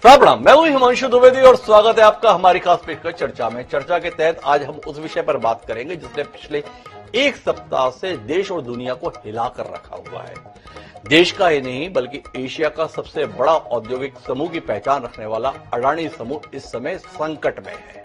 प्रणाम, मैं हूं हिमांशु द्विवेदी और स्वागत है आपका हमारी खास पेशकश चर्चा में। चर्चा के तहत आज हम उस विषय पर बात करेंगे जिसने पिछले एक सप्ताह से देश और दुनिया को हिलाकर रखा हुआ है। देश का ही नहीं बल्कि एशिया का सबसे बड़ा औद्योगिक समूह की पहचान रखने वाला अडानी समूह इस समय संकट में है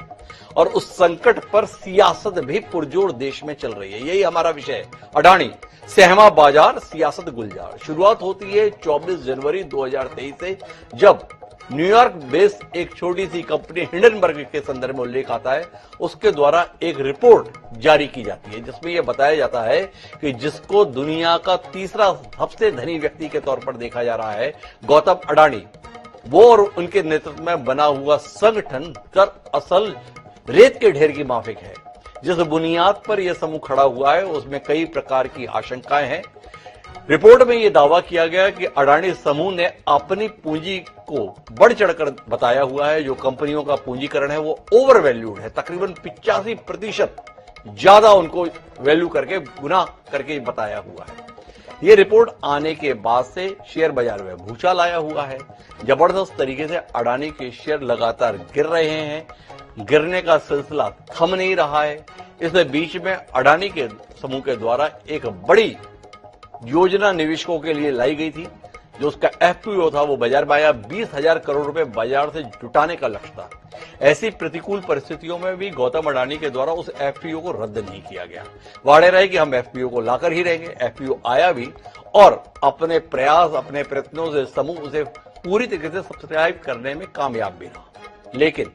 और उस संकट पर सियासत भी पुरजोर देश में चल रही है। यही हमारा विषय है। अडानी सहमा बाजार, सियासत गुलजार। शुरुआत होती है 24 जनवरी 2023 से, जब न्यूयॉर्क बेस्ड एक छोटी सी कंपनी हिंडनबर्ग के संदर्भ में उल्लेख आता है। उसके द्वारा एक रिपोर्ट जारी की जाती है जिसमें यह बताया जाता है कि जिसको दुनिया का तीसरा सबसे धनी व्यक्ति के तौर पर देखा जा रहा है, गौतम अडानी, वो और उनके नेतृत्व में बना हुआ संगठन दरअसल रेत के ढेर की माफिक है। जिस बुनियाद पर यह समूह खड़ा हुआ है उसमें कई प्रकार की आशंकाएं हैं। रिपोर्ट में यह दावा किया गया कि अडानी समूह ने अपनी पूंजी को बढ़ चढ़कर बताया हुआ है। जो कंपनियों का पूंजीकरण है वो ओवर वैल्यूड है, तकरीबन 85% ज्यादा उनको वैल्यू करके गुना करके बताया हुआ है। यह रिपोर्ट आने के बाद से शेयर बाजार में भूचाल आया हुआ है। जबरदस्त तरीके से अडानी के शेयर लगातार गिर रहे हैं। गिरने का सिलसिला थम नहीं रहा है। इस बीच में अडानी के समूह के द्वारा एक बड़ी योजना निवेशकों के लिए लाई गई थी। जो उसका एफपीओ था वो बाजार में आया। 20,000 करोड़ रुपए बाजार से जुटाने का लक्ष्य था। ऐसी प्रतिकूल परिस्थितियों में भी गौतम अडानी के द्वारा उस एफपीओ को रद्द नहीं किया गया। वादे रहे कि हम एफपीओ को लाकर ही रहेंगे। एफपीओ आया भी और अपने प्रयास, अपने प्रयत्नों से समूह उसे पूरी तरीके से सब्सक्राइब करने में कामयाब भी रहा। लेकिन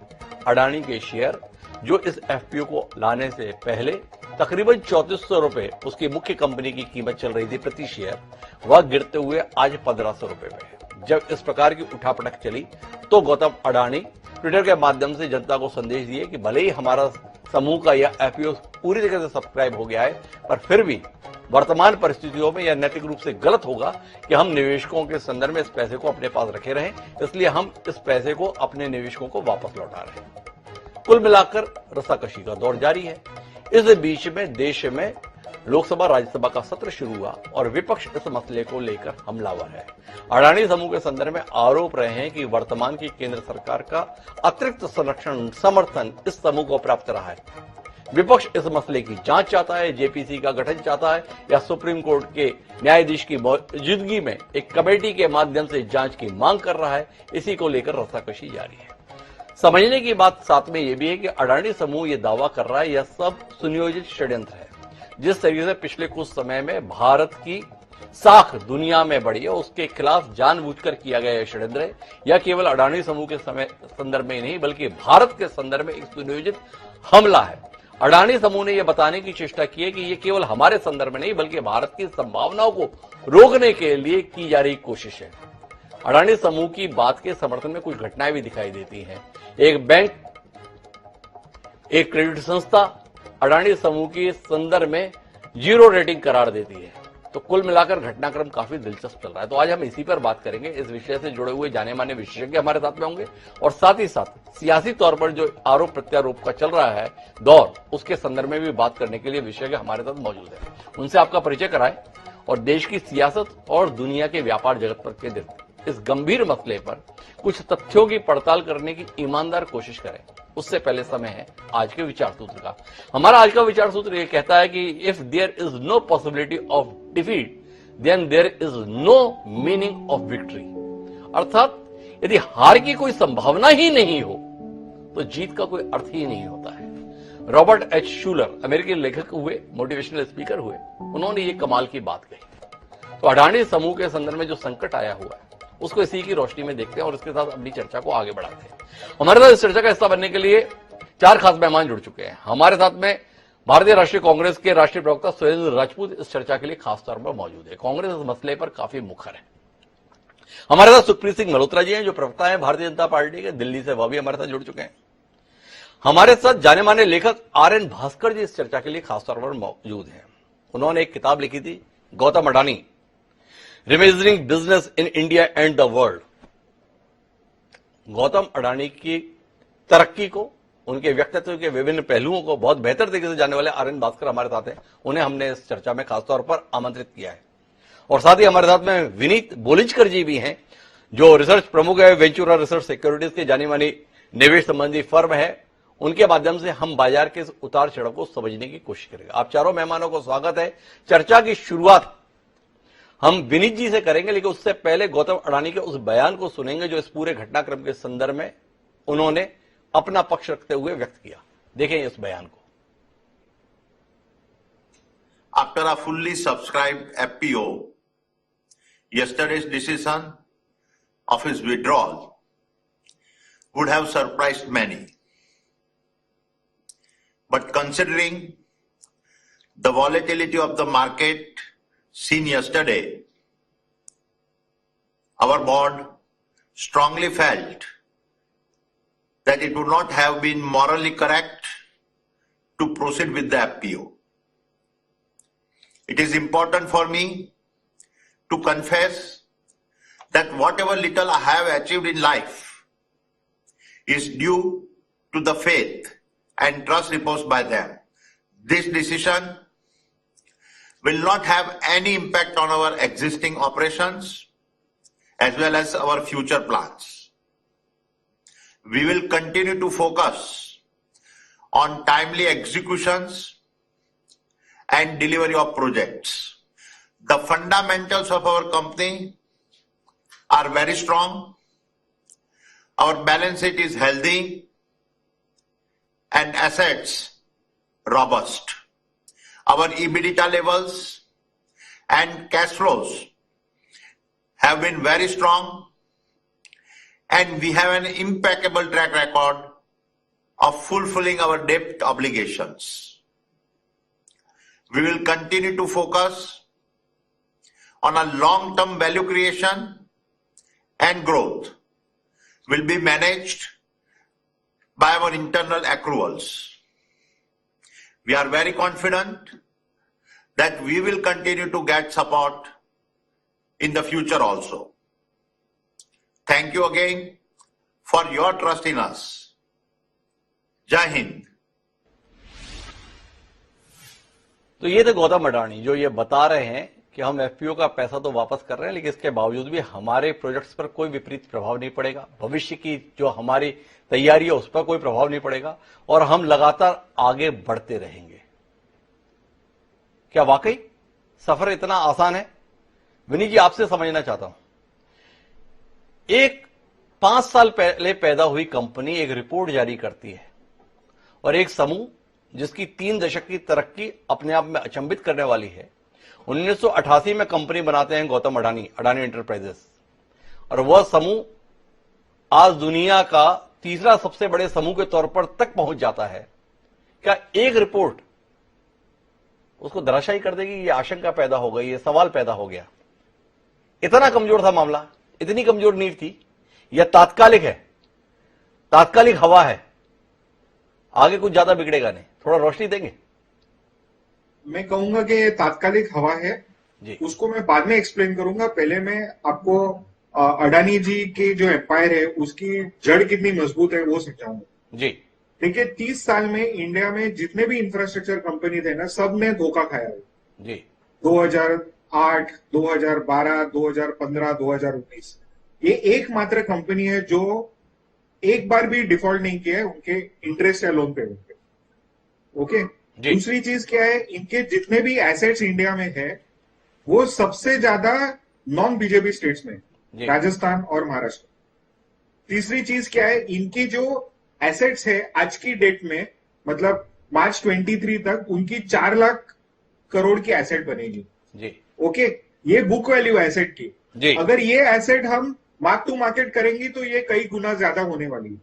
अडानी के शेयर जो इस एफपीओ को लाने से पहले तकरीबन 3400 रुपए उसकी मुख्य कंपनी की कीमत चल रही थी प्रति शेयर, वह गिरते हुए आज 1500 रुपए में है। जब इस प्रकार की उठापटक चली तो गौतम अडानी ट्विटर के माध्यम से जनता को संदेश दिए कि भले ही हमारा समूह का यह एफपीओ पूरी तरह से सब्सक्राइब हो गया है, पर फिर भी वर्तमान परिस्थितियों में यह नैतिक रूप से गलत होगा कि हम निवेशकों के संदर्भ में इस पैसे को अपने पास रखे रहें। इसलिए हम इस पैसे को अपने निवेशकों को वापस लौटा रहे हैं। कुल मिलाकर रस्साकशी का दौर जारी है। इस बीच में देश में लोकसभा राज्यसभा का सत्र शुरू हुआ और विपक्ष इस मसले को लेकर हमलावर है। अडानी समूह के संदर्भ में आरोप रहे हैं कि वर्तमान की केंद्र सरकार का अतिरिक्त संरक्षण समर्थन इस समूह को प्राप्त रहा है। विपक्ष इस मसले की जांच चाहता है, जेपीसी का गठन चाहता है या सुप्रीम कोर्ट के न्यायाधीश की मौजूदगी में एक कमेटी के माध्यम से जांच की मांग कर रहा है। इसी को लेकर रस्साकशी जारी है। समझने की बात साथ में यह भी है कि अडानी समूह यह दावा कर रहा है यह सब सुनियोजित षड्यंत्र है। जिस तरीके से पिछले कुछ समय में भारत की साख दुनिया में बढ़ी है उसके खिलाफ जानबूझकर किया गया यह षड्यंत्र है। यह केवल अडानी समूह के संदर्भ में ही नहीं बल्कि भारत के संदर्भ में एक सुनियोजित हमला है। अडानी समूह ने यह बताने की चेष्टा की है कि यह केवल हमारे संदर्भ में नहीं बल्कि भारत की संभावनाओं को रोकने के लिए की जा रही कोशिश है। अडानी समूह की बात के समर्थन में कुछ घटनाएं भी दिखाई देती हैं। एक बैंक, एक क्रेडिट संस्था अडानी समूह के संदर्भ में 0 रेटिंग करार देती है। तो कुल मिलाकर घटनाक्रम काफी दिलचस्प चल रहा है। तो आज हम इसी पर बात करेंगे। इस विषय से जुड़े हुए जाने माने विशेषज्ञ हमारे साथ में होंगे और साथ ही साथ सियासी तौर पर जो आरोप प्रत्यारोप का चल रहा है दौर, उसके संदर्भ में भी बात करने के लिए विशेषज्ञ हमारे साथ मौजूद है। उनसे आपका परिचय कराएं और देश की सियासत और दुनिया के व्यापार जगत पर केंद्रित इस गंभीर मसले पर कुछ तथ्यों की पड़ताल करने की ईमानदार कोशिश करें। उससे पहले समय है आज के विचार सूत्र का। हमारा आज का विचार सूत्र यह कहता है कि if there is no possibility of defeat then there is no meaning of victory. अर्थात यदि हार की कोई संभावना ही नहीं हो तो जीत का कोई अर्थ ही नहीं होता है। रॉबर्ट एच शूलर अमेरिकी लेखक हुए, मोटिवेशनल स्पीकर हुए, उन्होंने ये कमाल की बात कही। तो अडानी समूह के संदर्भ में जो संकट आया हुआ है उसको इसी की रोशनी में देखते हैं और इसके साथ अपनी चर्चा को आगे बढ़ाते हैं। हमारे साथ इस चर्चा का हिस्सा बनने के लिए 4 खास मेहमान जुड़ चुके हैं। हमारे साथ में भारतीय राष्ट्रीय कांग्रेस के राष्ट्रीय प्रवक्ता सुरेंद्र राजपूत इस चर्चा के लिए खास तौर पर मौजूद है। कांग्रेस इस मसले पर काफी मुखर है। हमारे साथ सुखप्रीत सिंह मल्होत्रा जी हैं जो प्रवक्ता है भारतीय जनता पार्टी के दिल्ली से, वह भी हमारे साथ जुड़ चुके हैं। हमारे साथ जाने माने लेखक RN भास्कर जी इस चर्चा के लिए खास तौर पर मौजूद हैं। उन्होंने एक किताब लिखी थी, Gautam Adani reimagining business in India and the world. Gautam Adani की तरक्की को, उनके व्यक्तित्व के विभिन्न पहलुओं को बहुत बेहतर तरीके से जानने वाले RN भास्कर हमारे साथ हैं। उन्हें हमने इस चर्चा में खासतौर पर आमंत्रित किया है। और साथ ही हमारे साथ में विनीत बोलिचकर जी भी हैं जो रिसर्च प्रमुख है वेंचुरा रिसर्च सिक्योरिटीज के जानी मानी निवेश संबंधी फर्म है, उनके माध्यम से हम बाजार के उतार चढ़ाव को समझने की कोशिश करेंगे। आप चारों मेहमानों को स्वागत है। चर्चा की शुरुआत हम विनीत जी से करेंगे, लेकिन उससे पहले गौतम अडानी के उस बयान को सुनेंगे जो इस पूरे घटनाक्रम के संदर्भ में उन्होंने अपना पक्ष रखते हुए व्यक्त किया। देखें इस बयान को। After a fully subscribed FPO, yesterday's decision of his withdrawal would have surprised many. But considering the volatility of the market seen yesterday, our board strongly felt that it would not have been morally correct to proceed with the FPO. It is important for me to confess that whatever little I have achieved in life is due to the faith and trust reposed by them. This decision will not have any impact on our existing operations as well as our future plans. We will continue to focus on timely executions and delivery of projects. The fundamentals of our company are very strong. Our balance sheet is healthy and assets robust. Our EBITDA levels and cash flows have been very strong, and we have an impeccable track record of fulfilling our debt obligations. We will continue to focus on a long-term value creation, and growth will be managed by our internal accruals. We are very confident that we will continue to get support in the future also. Thank you again for your trust in us. Jai Hind. तो ये थे गौतम अडानी जो ये बता रहे हैं कि हम एफपीओ का पैसा तो वापस कर रहे हैं, लेकिन इसके बावजूद भी हमारे प्रोजेक्ट्स पर कोई विपरीत प्रभाव नहीं पड़ेगा। भविष्य की जो हमारी तैयारी है उस पर कोई प्रभाव नहीं पड़ेगा और हम लगातार आगे बढ़ते रहेंगे। क्या वाकई सफर इतना आसान है? विनीत जी, आपसे समझना चाहता हूं। एक 5 साल पहले पैदा हुई कंपनी एक रिपोर्ट जारी करती है और एक समूह जिसकी 3 दशक की तरक्की अपने आप में अचंभित करने वाली है, 1988 में कंपनी बनाते हैं गौतम अडानी, अडानी एंटरप्राइजेस, और वह समूह आज दुनिया का तीसरा सबसे बड़े समूह के तौर पर तक पहुंच जाता है। क्या एक रिपोर्ट उसको धराशायी कर देगी? ये आशंका पैदा हो गई, ये सवाल पैदा हो गया। इतना कमजोर था मामला, इतनी कमजोर नींव थी, यह तात्कालिक है, तात्कालिक हवा है, आगे कुछ ज्यादा बिगड़ेगा नहीं। थोड़ा रोशनी देंगे? मैं कहूंगा कि ये तात्कालिक हवा है जी। उसको मैं बाद में एक्सप्लेन करूंगा। पहले मैं आपको अडानी जी की जो एम्पायर है उसकी जड़ कितनी मजबूत है वो समझाऊंगा जी। देखिए, 30 साल में इंडिया में जितने भी इंफ्रास्ट्रक्चर कंपनी थे ना, सब ने धोखा खाया है जी। 2008, 2012, 2015, 2019 ये एकमात्र कंपनी है जो एक बार भी डिफॉल्ट नहीं किया है उनके इंटरेस्ट या लोन पेमेंट पे। ओके, दूसरी चीज क्या है, इनके जितने भी एसेट्स इंडिया में है वो सबसे ज्यादा नॉन बीजेपी स्टेट्स में, राजस्थान और महाराष्ट्र। तीसरी चीज क्या है, इनकी जो एसेट्स है आज की डेट में, मतलब मार्च 23 तक उनकी 4 लाख करोड़ की एसेट बनेगी जी। ओके, ये बुक वैल्यू एसेट की जी। अगर ये एसेट हम मार्क टू मार्केट करेंगी तो ये कई गुना ज्यादा होने वाली है।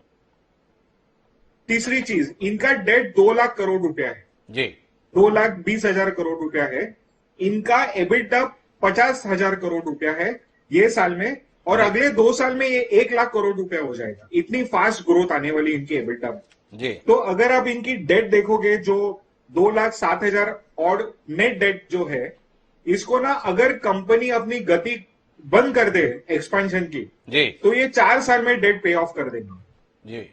तीसरी चीज, इनका डेट 2 लाख करोड़ रुपया है जी, 2,20,000 करोड़ रुपया है। इनका एबिटा 50,000 करोड़ रुपया है ये साल में, और अगले 2 साल में ये 1 लाख करोड़ रुपया हो जाएगा। इतनी फास्ट ग्रोथ आने वाली इनकी एबिटा में जी। तो अगर आप इनकी डेट देखोगे जो 2,07,000 और नेट डेट जो है, इसको ना अगर कंपनी अपनी गति बंद कर दे एक्सपेंशन की जी, तो ये 4 साल में डेट पे ऑफ कर देंगे जी।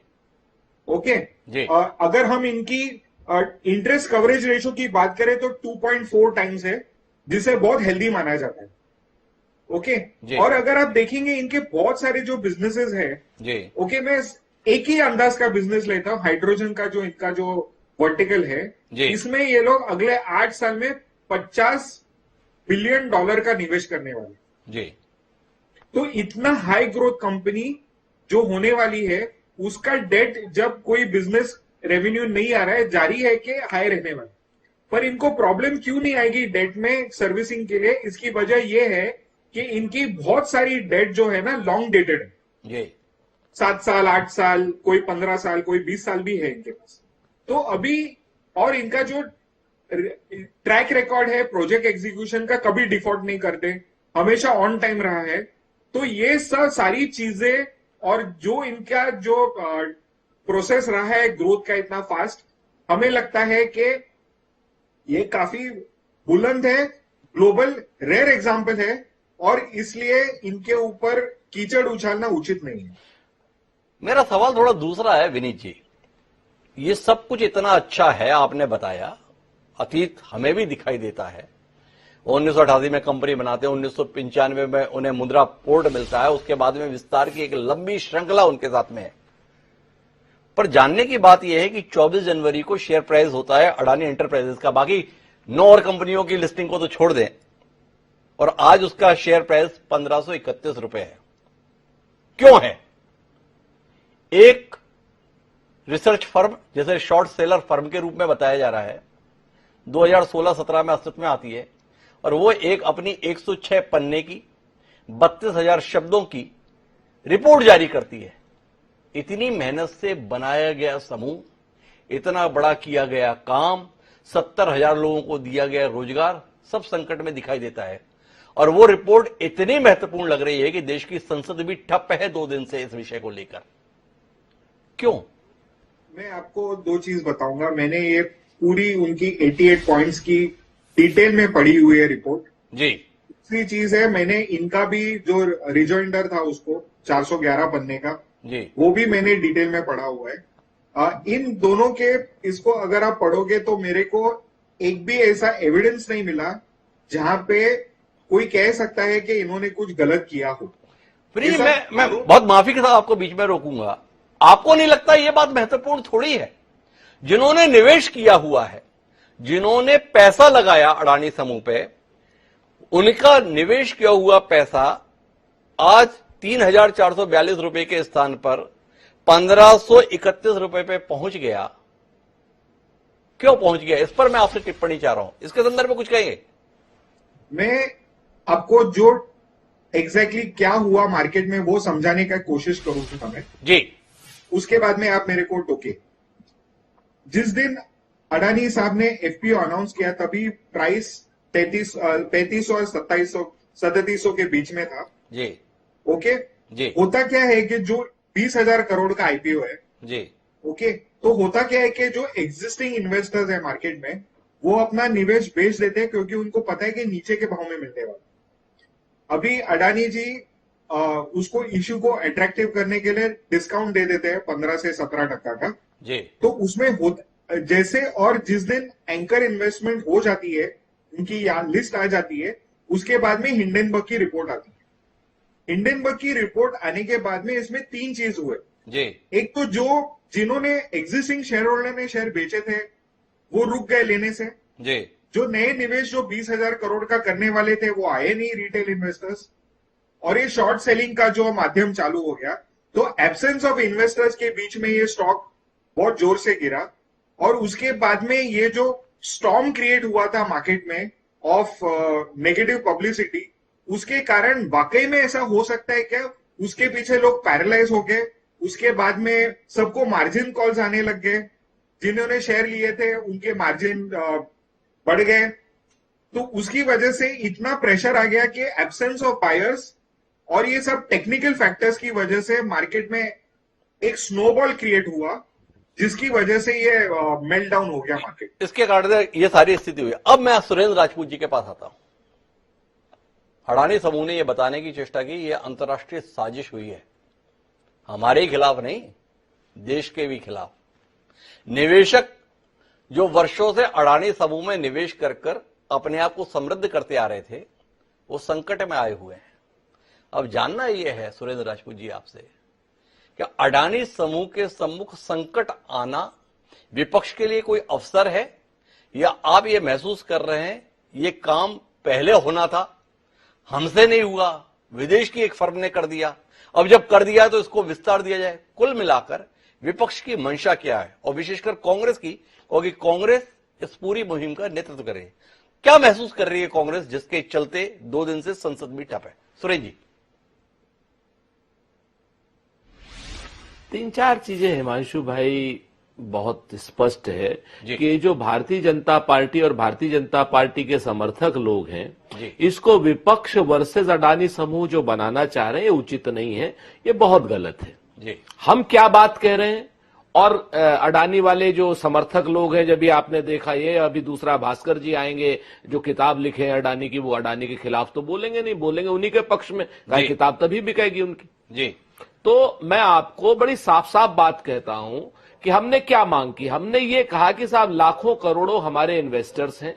ओके जी। अगर हम इनकी इंटरेस्ट कवरेज रेशो की बात करें तो 2.4 टाइम्स है, जिसे बहुत हेल्दी माना जाता है। ओके। और अगर आप देखेंगे इनके बहुत सारे जो बिजनेसेस है जी, ओके, मैं एक ही अंदाज का बिजनेस लेता हूं, हाइड्रोजन का जो इनका जो वर्टिकल है, इसमें ये लोग अगले 8 साल में $50 बिलियन का निवेश करने वाले जी। तो इतना हाई ग्रोथ कंपनी जो होने वाली है, उसका डेट जब कोई बिजनेस रेवेन्यू नहीं आ रहा है, जारी है कि हाई रहने वाला, पर इनको प्रॉब्लम क्यों नहीं आएगी डेट में सर्विसिंग के लिए? इसकी वजह यह है कि इनकी बहुत सारी डेट जो है ना लॉन्ग डेटेड है जी। 7 साल, 8 साल, कोई 15 साल, कोई 20 साल भी है इनके पास। तो अभी और इनका जो ट्रैक रिकॉर्ड है प्रोजेक्ट एग्जीक्यूशन का, कभी डिफॉल्ट नहीं करते, हमेशा ऑन टाइम रहा है। तो ये सब सारी चीजें और जो इनका जो प्रोसेस रहा है ग्रोथ का इतना फास्ट, हमें लगता है कि ये काफी बुलंद है, ग्लोबल रेयर एग्जांपल है, और इसलिए इनके ऊपर कीचड़ उछालना उचित नहीं है। मेरा सवाल थोड़ा दूसरा है विनीत जी। ये सब कुछ इतना अच्छा है, आपने बताया, अतीत हमें भी दिखाई देता है। 1988 में कंपनी बनाते हैं, 1995 में उन्हें मुद्रा पोर्ट मिलता है, उसके बाद में विस्तार की एक लंबी श्रृंखला उनके साथ में है। पर जानने की बात यह है कि 24 जनवरी को शेयर प्राइस होता है अडानी एंटरप्राइजेस का, बाकी 9 और कंपनियों की लिस्टिंग को तो छोड़ दें, और आज उसका शेयर प्राइस 1531 रुपए है। क्यों है? एक रिसर्च फर्म, जैसे शॉर्ट सेलर फर्म के रूप में बताया जा रहा है, 2016-17 में अस्तित्व में आती है, और वो एक अपनी 106 पन्ने की 32,000 शब्दों की रिपोर्ट जारी करती है। इतनी मेहनत से बनाया गया समूह, इतना बड़ा किया गया काम, 70,000 लोगों को दिया गया रोजगार, सब संकट में दिखाई देता है। और वो रिपोर्ट इतनी महत्वपूर्ण लग रही है कि देश की संसद भी ठप है 2 दिन से इस विषय को लेकर। क्यों? मैं आपको 2 चीज बताऊंगा। मैंने ये पूरी उनकी 88 पॉइंट्स की डिटेल में पढ़ी हुई है रिपोर्ट जी। दूसरी चीज है, मैंने इनका भी जो रिजोइंडर था उसको 411 पन्ने का जी, वो भी मैंने डिटेल में पढ़ा हुआ है। इन दोनों के इसको अगर आप पढ़ोगे तो मेरे को एक भी ऐसा एविडेंस नहीं मिला जहां पे कोई कह सकता है कि इन्होंने कुछ गलत किया हो। मैं बहुत माफी के साथ आपको बीच में रोकूंगा। आपको नहीं लगता यह बात महत्वपूर्ण थोड़ी है? जिन्होंने निवेश किया हुआ है, जिन्होंने पैसा लगाया अडानी समूह पे, उनका निवेश किया हुआ पैसा आज 3,442 रुपए के स्थान पर 1,531 रुपए पे पहुंच गया। क्यों पहुंच गया? इस पर मैं आपसे टिप्पणी चाह रहा हूं, इसके संदर्भ में कुछ कहेंगे? मैं आपको जो एग्जैक्टली क्या हुआ मार्केट में वो समझाने का कोशिश करूंगा मैं जी। उसके बाद में आप मेरे को टोके। जिस दिन अडानी साहब ने एफपीओ अनाउंस किया तभी प्राइस 3500 और 3700 के बीच में था जी। ओके जी। होता क्या है कि जो 20,000 करोड़ का आईपीओ है जी, ओके, तो होता क्या है कि जो एग्जिस्टिंग इन्वेस्टर्स है मार्केट में वो अपना निवेश बेच देते हैं क्योंकि उनको पता है कि नीचे के भाव में मिलने वाला। अभी अडानी जी उसको इश्यू को अट्रैक्टिव करने के लिए डिस्काउंट दे देते हैं 15 से 17% का जी। तो उसमें जैसे और जिस दिन एंकर इन्वेस्टमेंट हो जाती है, उनकी लिस्ट आ जाती है, उसके बाद में हिंडनबर्ग की रिपोर्ट आती है। हिंडनबर्ग की रिपोर्ट आने के बाद में इसमें 3 चीज हुए जी। एक तो जो जिन्होंने एग्जिस्टिंग शेयर होल्डर ने शेयर बेचे थे वो रुक गए लेने से जी। जो नए निवेश जो 20,000 करोड़ का करने वाले थे वो आए नहीं रिटेल इन्वेस्टर्स, और ये शॉर्ट सेलिंग का जो माध्यम चालू हो गया, तो एब्सेंस ऑफ इन्वेस्टर्स के बीच में ये स्टॉक बहुत जोर से गिरा। और उसके बाद में ये जो स्टॉर्म क्रिएट हुआ था मार्केट में ऑफ नेगेटिव पब्लिसिटी, उसके कारण वाकई में ऐसा हो सकता है क्या उसके पीछे लोग पैरालाइज हो गए, उसके बाद में सबको मार्जिन कॉल्स आने लग गए, जिन्होंने शेयर लिए थे उनके मार्जिन बढ़ गए, तो उसकी वजह से इतना प्रेशर आ गया कि एब्सेंस ऑफ बायर्स और ये सब टेक्निकल फैक्टर्स की वजह से मार्केट में एक स्नोबॉल क्रिएट हुआ जिसकी वजह से ये मेल्ट डाउन हो गया मार्केट। इसके कारण ये सारी स्थिति हुई। अब मैं सुरेंद्र राजपूत जी के पास आता हूं। अडानी समूह ने यह बताने की चेष्टा की यह अंतर्राष्ट्रीय साजिश हुई है, हमारे ही खिलाफ नहीं, देश के भी खिलाफ। निवेशक जो वर्षों से अडानी समूह में निवेश कर अपने आप को समृद्ध करते आ रहे थे, वो संकट में आए हुए हैं। अब जानना यह है सुरेंद्र राजपूत जी आपसे कि अडानी समूह के सम्मुख संकट आना विपक्ष के लिए कोई अवसर है, या आप ये महसूस कर रहे हैं ये काम पहले होना था, हमसे नहीं हुआ, विदेश की एक फर्म ने कर दिया, अब जब कर दिया तो इसको विस्तार दिया जाए। कुल मिलाकर विपक्ष की मंशा क्या है, और विशेषकर कांग्रेस की, क्योंकि कांग्रेस इस पूरी मुहिम का नेतृत्व कर रही है। क्या महसूस कर रही है कांग्रेस जिसके चलते 2 दिन से संसद भी ठप है? सुरेश जी। 3-4 चीजें हिमांशु भाई बहुत स्पष्ट है कि जो भारतीय जनता पार्टी और भारतीय जनता पार्टी के समर्थक लोग हैं, इसको विपक्ष वर्सेस अडानी समूह जो बनाना चाह रहे हैं, ये उचित नहीं है, ये बहुत गलत है। जी। हम क्या बात कह रहे हैं, और अडानी वाले जो समर्थक लोग हैं, जब भी आपने देखा, ये अभी दूसरा भास्कर जी आएंगे जो किताब लिखे हैं अडानी की, वो अडानी के खिलाफ तो बोलेंगे नहीं, बोलेंगे उन्हीं के पक्ष में, किताब तभी बिकेगी उनकी। जी। तो मैं आपको बड़ी साफ साफ बात कहता हूं कि हमने क्या मांग की। हमने ये कहा कि साहब लाखों करोड़ों हमारे इन्वेस्टर्स हैं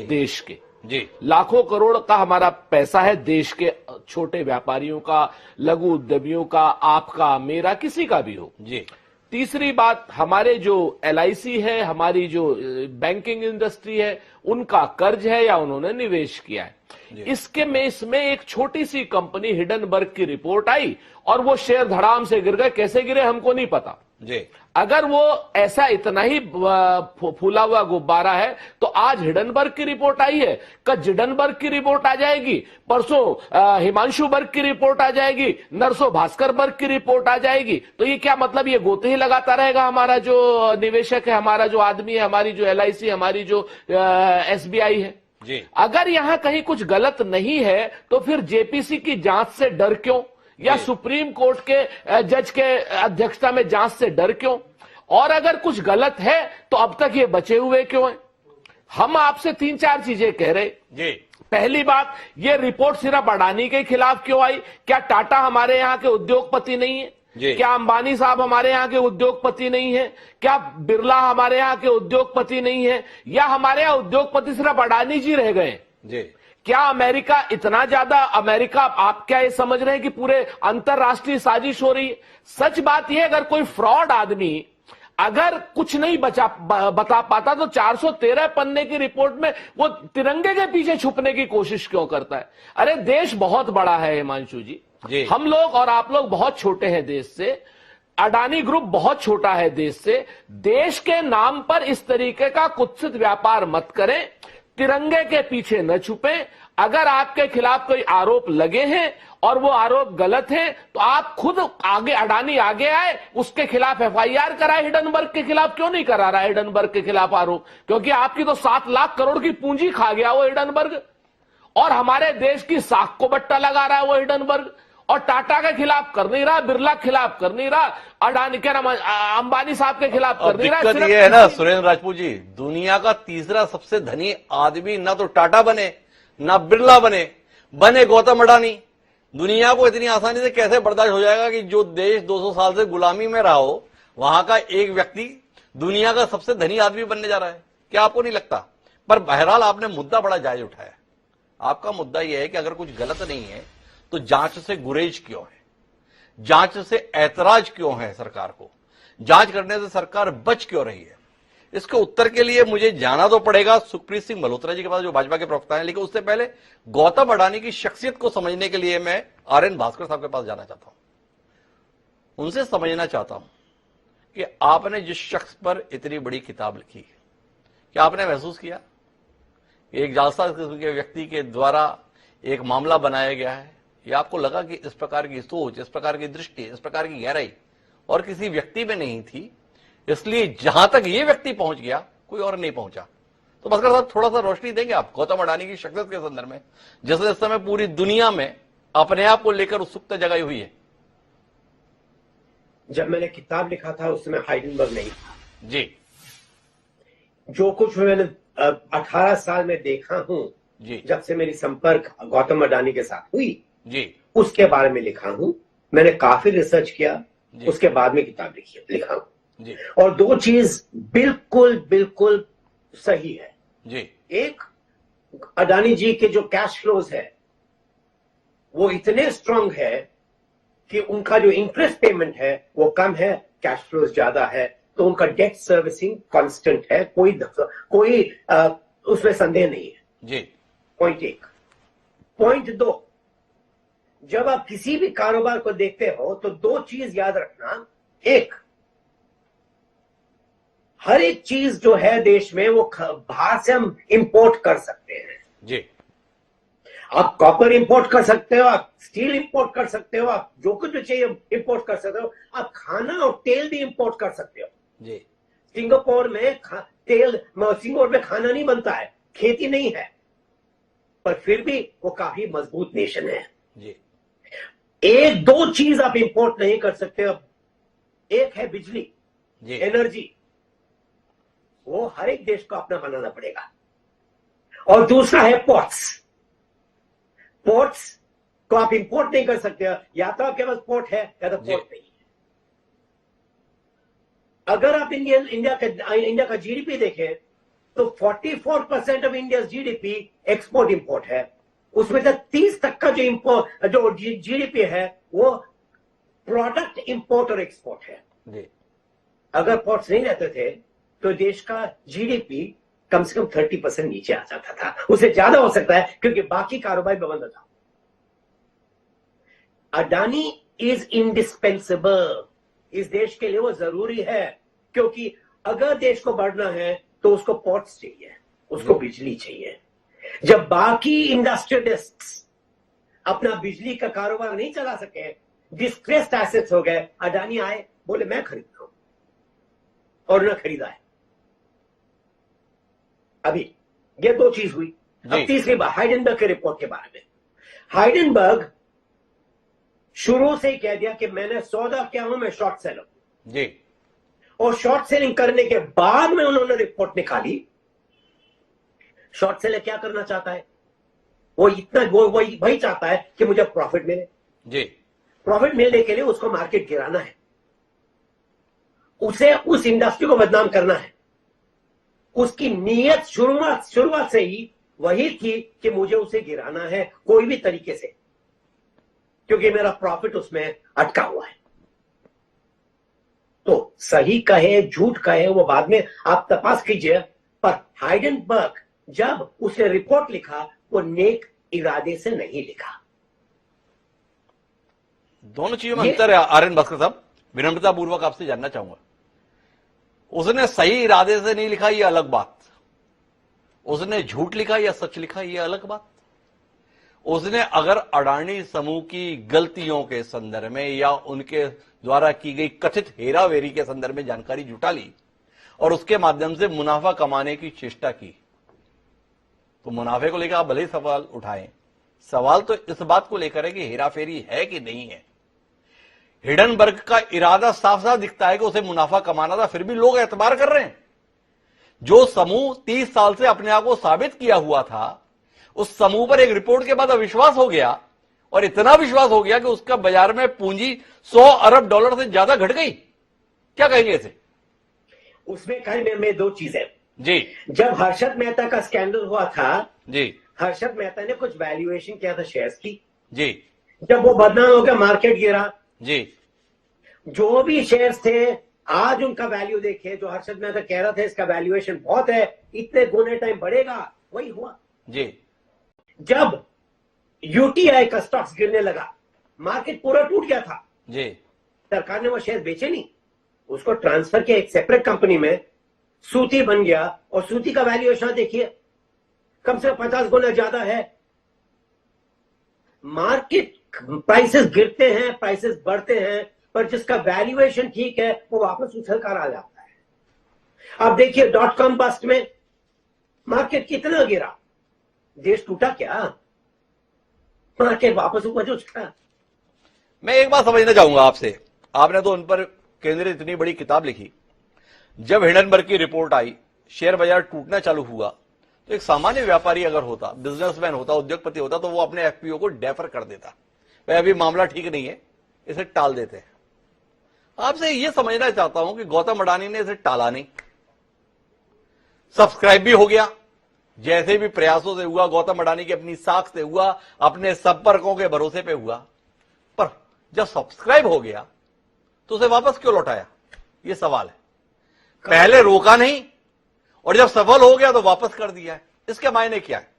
देश के, जी, लाखों करोड़ का हमारा पैसा है देश के छोटे व्यापारियों का, लघु उद्यमियों का, आपका, मेरा, किसी का भी हो। जी। तीसरी बात, हमारे जो LIC है, हमारी जो बैंकिंग इंडस्ट्री है, उनका कर्ज है या उन्होंने निवेश किया है। इसमें एक छोटी सी कंपनी हिडनबर्ग की रिपोर्ट आई और वो शेयर धड़ाम से गिर गए। कैसे गिरे हमको नहीं पता जी। अगर वो ऐसा इतना ही फूला हुआ गुब्बारा है तो आज हिडनबर्ग की रिपोर्ट आई है, कल जिडनबर्ग की रिपोर्ट आ जाएगी, परसों हिमांशु बर्ग की रिपोर्ट आ जाएगी, नरसों भास्कर बर्ग की रिपोर्ट आ जाएगी। तो ये क्या मतलब, ये गोते ही लगाता रहेगा हमारा जो निवेशक है, हमारा जो आदमी है, हमारी जो LIC, हमारी जो SBI है जी। अगर यहां कहीं कुछ गलत नहीं है तो फिर JPC की जांच से डर क्यों, या सुप्रीम कोर्ट के जज के अध्यक्षता में जांच से डर क्यों? और अगर कुछ गलत है तो अब तक ये बचे हुए क्यों हैं? हम आपसे 3-4 चीजें कह रहे जी। पहली बात, ये रिपोर्ट सिर्फ अडानी के खिलाफ क्यों आई? क्या टाटा हमारे यहां के उद्योगपति नहीं है? क्या अंबानी साहब हमारे यहां के उद्योगपति नहीं है? क्या बिरला हमारे यहां के उद्योगपति नहीं है? या हमारे यहां उद्योगपति सिर्फ अडानी जी रह गए जी? क्या अमेरिका इतना ज्यादा, अमेरिका, आप क्या ये समझ रहे हैं कि पूरे अंतरराष्ट्रीय साजिश हो रही है? सच बात यह, अगर कोई फ्रॉड आदमी अगर कुछ नहीं बता पाता तो 413 पन्ने की रिपोर्ट में वो तिरंगे के पीछे छुपने की कोशिश क्यों करता है? अरे देश बहुत बड़ा है हिमांशु जी, हम लोग और आप लोग बहुत छोटे हैं देश से, अडानी ग्रुप बहुत छोटा है देश से। देश के नाम पर इस तरीके का कुत्सित व्यापार मत करें, तिरंगे के पीछे न छुपे। अगर आपके खिलाफ कोई आरोप लगे हैं और वो आरोप गलत हैं तो आप खुद आगे, अडानी आगे आए, उसके खिलाफ FIR कराए। हिडनबर्ग के खिलाफ क्यों नहीं करा रहा है हिडनबर्ग के खिलाफ आरोप? क्योंकि आपकी तो 7 लाख करोड़ की पूंजी खा गया वो हिडनबर्ग, और हमारे देश की साख को बट्टा लगा रहा है वो हिडनबर्ग, और टाटा के खिलाफ कर नहीं रहा, बिरला के खिलाफ कर नहीं रहा, अडानी के नाम अंबानी साहब के खिलाफ कर नहीं रहा। दिक्कत ये है ना सुरेंद्र राजपूत जी, दुनिया का तीसरा सबसे धनी आदमी ना तो टाटा बने ना बिरला बने गौतम अडानी। दुनिया को इतनी आसानी से कैसे बर्दाश्त हो जाएगा कि जो देश 200 साल से गुलामी में रहा हो, वहां का एक व्यक्ति दुनिया का सबसे धनी आदमी बनने जा रहा है? क्या आपको नहीं लगता? पर बहरहाल आपने मुद्दा बड़ा जायज उठाया। आपका मुद्दा यह है कि अगर कुछ गलत नहीं है तो जांच से गुरेज क्यों है, जांच से ऐतराज क्यों है सरकार को, जांच करने से सरकार बच क्यों रही है? इसके उत्तर के लिए मुझे जाना तो पड़ेगा सुखप्रीत सिंह मल्होत्रा जी के पास, जो भाजपा के प्रवक्ता हैं, लेकिन उससे पहले गौतम अडानी की शख्सियत को समझने के लिए मैं RN भास्कर साहब के पास जाना चाहता हूं। उनसे समझना चाहता हूं कि आपने जिस शख्स पर इतनी बड़ी किताब लिखी, क्या आपने महसूस किया एक जालसा किस्म के व्यक्ति के द्वारा एक मामला बनाया गया है, या आपको लगा कि इस प्रकार की सोच, इस प्रकार की दृष्टि, इस प्रकार की गहराई और किसी व्यक्ति में नहीं थी, इसलिए जहां तक ये व्यक्ति पहुंच गया कोई और नहीं पहुंचा? तो भास्कर साहब थोड़ा सा रोशनी देंगे आप गौतम अडानी की शख्सियत के संदर्भ में, जैसे इस समय पूरी दुनिया में अपने आप को लेकर उत्सुकता जगाई हुई है? जब मैंने किताब लिखा था उस समय हाइडेनबर्ग नहीं था जी। जो कुछ मैंने 18 साल में देखा हूं जी, जब से मेरी संपर्क गौतम अडानी के साथ हुई जी, उसके बारे में लिखा हूं। मैंने काफी रिसर्च किया, उसके बाद में किताब लिखा हूं जी। और 2 चीज बिल्कुल सही है जी। एक, अडानी जी के जो कैश फ्लोज है वो इतने स्ट्रांग है कि उनका जो इंटरेस्ट पेमेंट है वो कम है, कैश फ्लोज ज्यादा है, तो उनका डेट सर्विसिंग कांस्टेंट है, कोई उसमें संदेह नहीं है जी। पॉइंट 1। पॉइंट 2, जब आप किसी भी कारोबार को देखते हो तो 2 चीज याद रखना। एक, हर एक चीज जो है देश में वो बाहर से हम इंपोर्ट कर सकते हैं जी। आप कॉपर इंपोर्ट कर सकते हो, आप स्टील इंपोर्ट कर सकते हो, आप जो कुछ भी चाहिए इंपोर्ट कर सकते हो, आप खाना और तेल भी इंपोर्ट कर सकते हो जी। सिंगापुर में सिंगापुर में खाना नहीं बनता है, खेती नहीं है, पर फिर भी वो काफी मजबूत नेशन है जी। 1-2 चीज आप इंपोर्ट नहीं कर सकते हो। एक है बिजली जी। एनर्जी, वो हर एक देश को अपना बनाना पड़ेगा। और दूसरा है पोर्ट्स को आप इंपोर्ट नहीं कर सकते हो, या तो आपके पास पोर्ट है या तो पोर्ट नहीं है। अगर आप इंडिया का जीडीपी देखें तो 44% of India GDP export import है, उसमें से 30 तक का जो जीडीपी है वो प्रोडक्ट इंपोर्ट और एक्सपोर्ट है जी। अगर पोर्ट्स नहीं रहते थे तो देश का जीडीपी कम से कम 30% नीचे आ जाता था, उससे ज्यादा हो सकता है क्योंकि बाकी कारोबार में बंद था। अडानी इज इंडिस्पेंसेबल, इस देश के लिए वो जरूरी है, क्योंकि अगर देश को बढ़ना है तो उसको पोर्ट्स चाहिए, उसको बिजली चाहिए। जब बाकी इंडस्ट्रियलिस्ट अपना बिजली का कारोबार नहीं चला सके, डिस्ट्रेस्ड एसेट्स हो गए, अडानी आए, बोले मैं खरीदता हूं, और उन्होंने खरीदा है। अभी ये 2 चीज हुई। अब तीसरी बात हाइडेनबर्ग के रिपोर्ट के बारे में। हाइडेनबर्ग शुरू से ही कह दिया कि मैंने सौदा किया हूं, मैं शॉर्ट सेलर जी। और शॉर्ट सेलिंग करने के बाद में उन्होंने रिपोर्ट निकाली। शॉर्ट सेलर क्या करना चाहता है? वो वही चाहता है कि मुझे प्रॉफिट मिले जी। प्रॉफिट मिलने के लिए उसको मार्केट गिराना है, उसे उस इंडस्ट्री को बदनाम करना है। उसकी नीयत शुरुआत से ही वही थी कि मुझे उसे गिराना है कोई भी तरीके से, क्योंकि मेरा प्रॉफिट उसमें अटका हुआ है। तो सही कहे झूठ कहे वो बाद में आप तपास कीजिए, पर हाइडेनबर्ग जब उसने रिपोर्ट लिखा वो नेक इरादे से नहीं लिखा। दोनों चीजों में अंतर है आर्यन भास्कर साहब, विनम्रता पूर्वक आपसे जानना चाहूंगा। उसने सही इरादे से नहीं लिखा, यह अलग बात। उसने झूठ लिखा या सच लिखा, यह अलग बात। उसने अगर अडानी समूह की गलतियों के संदर्भ में या उनके द्वारा की गई कथित हेराफेरी के संदर्भ में जानकारी जुटा ली और उसके माध्यम से मुनाफा कमाने की चेष्टा की, तो मुनाफे को लेकर आप भले ही सवाल उठाएं, सवाल तो इस बात को लेकर है कि हेराफेरी है कि नहीं है। हिडनबर्ग का इरादा साफ साफ दिखता है कि उसे मुनाफा कमाना था, फिर भी लोग एतबार कर रहे हैं। जो समूह 30 साल से अपने आप को साबित किया हुआ था, उस समूह पर एक रिपोर्ट के बाद अविश्वास हो गया, और इतना विश्वास हो गया कि उसका बाजार में पूंजी $100 अरब से ज्यादा घट गई। क्या कहेंगे इसे? उसमें कहने में 2 चीजें जी। जब हर्षद मेहता का स्कैंडल हुआ था जी, हर्षद मेहता ने कुछ वैल्यूएशन किया था शेयर्स की जी। जब वो बदनाम हो गया, मार्केट गिरा जी। जो भी शेयर्स थे आज उनका वैल्यू देखे, जो हर्षद मेहता कह रहा था इसका वैल्यूएशन बहुत है, इतने गुने टाइम बढ़ेगा, वही हुआ। जी। जब यूटीआई का स्टॉक्स गिरने लगा, मार्केट पूरा टूट गया था जी। सरकार ने वो शेयर बेचे नहीं, उसको ट्रांसफर किया एक सेपरेट कंपनी में, सूती बन गया, और सूती का वैल्यूएशन देखिए कम से कम 50 गुना ज्यादा है। मार्केट प्राइसेस गिरते हैं, प्राइसेस बढ़ते हैं, पर जिसका वैल्यूएशन ठीक है वो वापस उछल कर आ जाता है। अब देखिए .com बस्ट में मार्केट कितना गिरा, देश टूटा क्या? मार्केट वापस ऊपर उछला। मैं एक बात समझना चाहूंगा आपसे, आपने तो उन पर केंद्रित इतनी बड़ी किताब लिखी, जब हिडनबर्ग की रिपोर्ट आई, शेयर बाजार टूटना चालू हुआ, तो एक सामान्य व्यापारी अगर होता, बिजनेसमैन होता, उद्योगपति होता, तो वो अपने एफपीओ को डेफर कर देता, भाई अभी मामला ठीक नहीं है, इसे टाल देते हैं। आपसे यह समझना चाहता हूं कि गौतम अडानी ने इसे टाला नहीं, सब्सक्राइब भी हो गया, जैसे भी प्रयासों से हुआ, गौतम अडानी की अपनी साख से हुआ, अपने संपर्कों के भरोसे पे हुआ, पर जब सब्सक्राइब हो गया तो उसे वापस क्यों लौटाया, यह सवाल है। पहले रोका नहीं और जब सफल हो गया तो वापस कर दिया है, इसके मायने क्या है?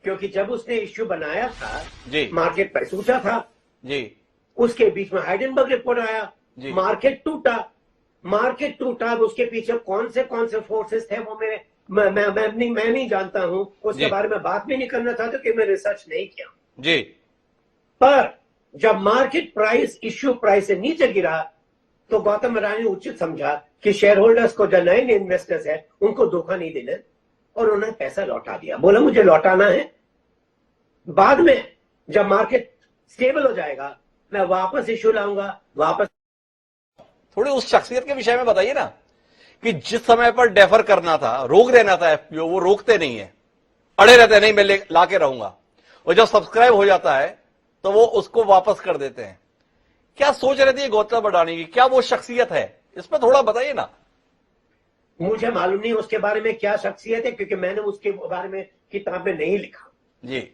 क्योंकि जब उसने इश्यू बनाया था जी, मार्केट प्राइस ऊंचा था जी, उसके बीच में हाइडेनबर्ग रिपोर्ट आया, मार्केट टूटा। उसके पीछे कौन से फोर्सेस थे वो मैं नहीं जानता हूं, उसके बारे में बात भी नहीं करना चाहता कि मैं रिसर्च नहीं किया जी। पर जब मार्केट प्राइस इश्यू प्राइस से नीचे गिरा तो गौतम अडानी ने उचित समझा कि शेयर होल्डर्स को जो नए इन्वेस्टर्स है उनको धोखा नहीं देना और उन्होंने पैसा लौटा दिया। बोला मुझे लौटाना है, बाद में जब मार्केट स्टेबल हो जाएगा मैं वापस इश्यू लाऊंगा, वापस। थोड़ी उस शख्सियत के विषय में बताइए ना कि जिस समय पर डेफर करना था, रोक देना था एफपीओ, वो रोकते नहीं है, अड़े रहते हैं, नहीं मैं ला के रहूंगा, और जब सब्सक्राइब हो जाता है तो वो उसको वापस कर देते हैं। क्या सोच रहती है गौतम अडानी की, क्या वो शख्सियत है, इस पर थोड़ा बताइए ना। मुझे मालूम नहीं उसके बारे में क्या शख्सियत है, क्योंकि मैंने उसके बारे में किताब में नहीं लिखा जी।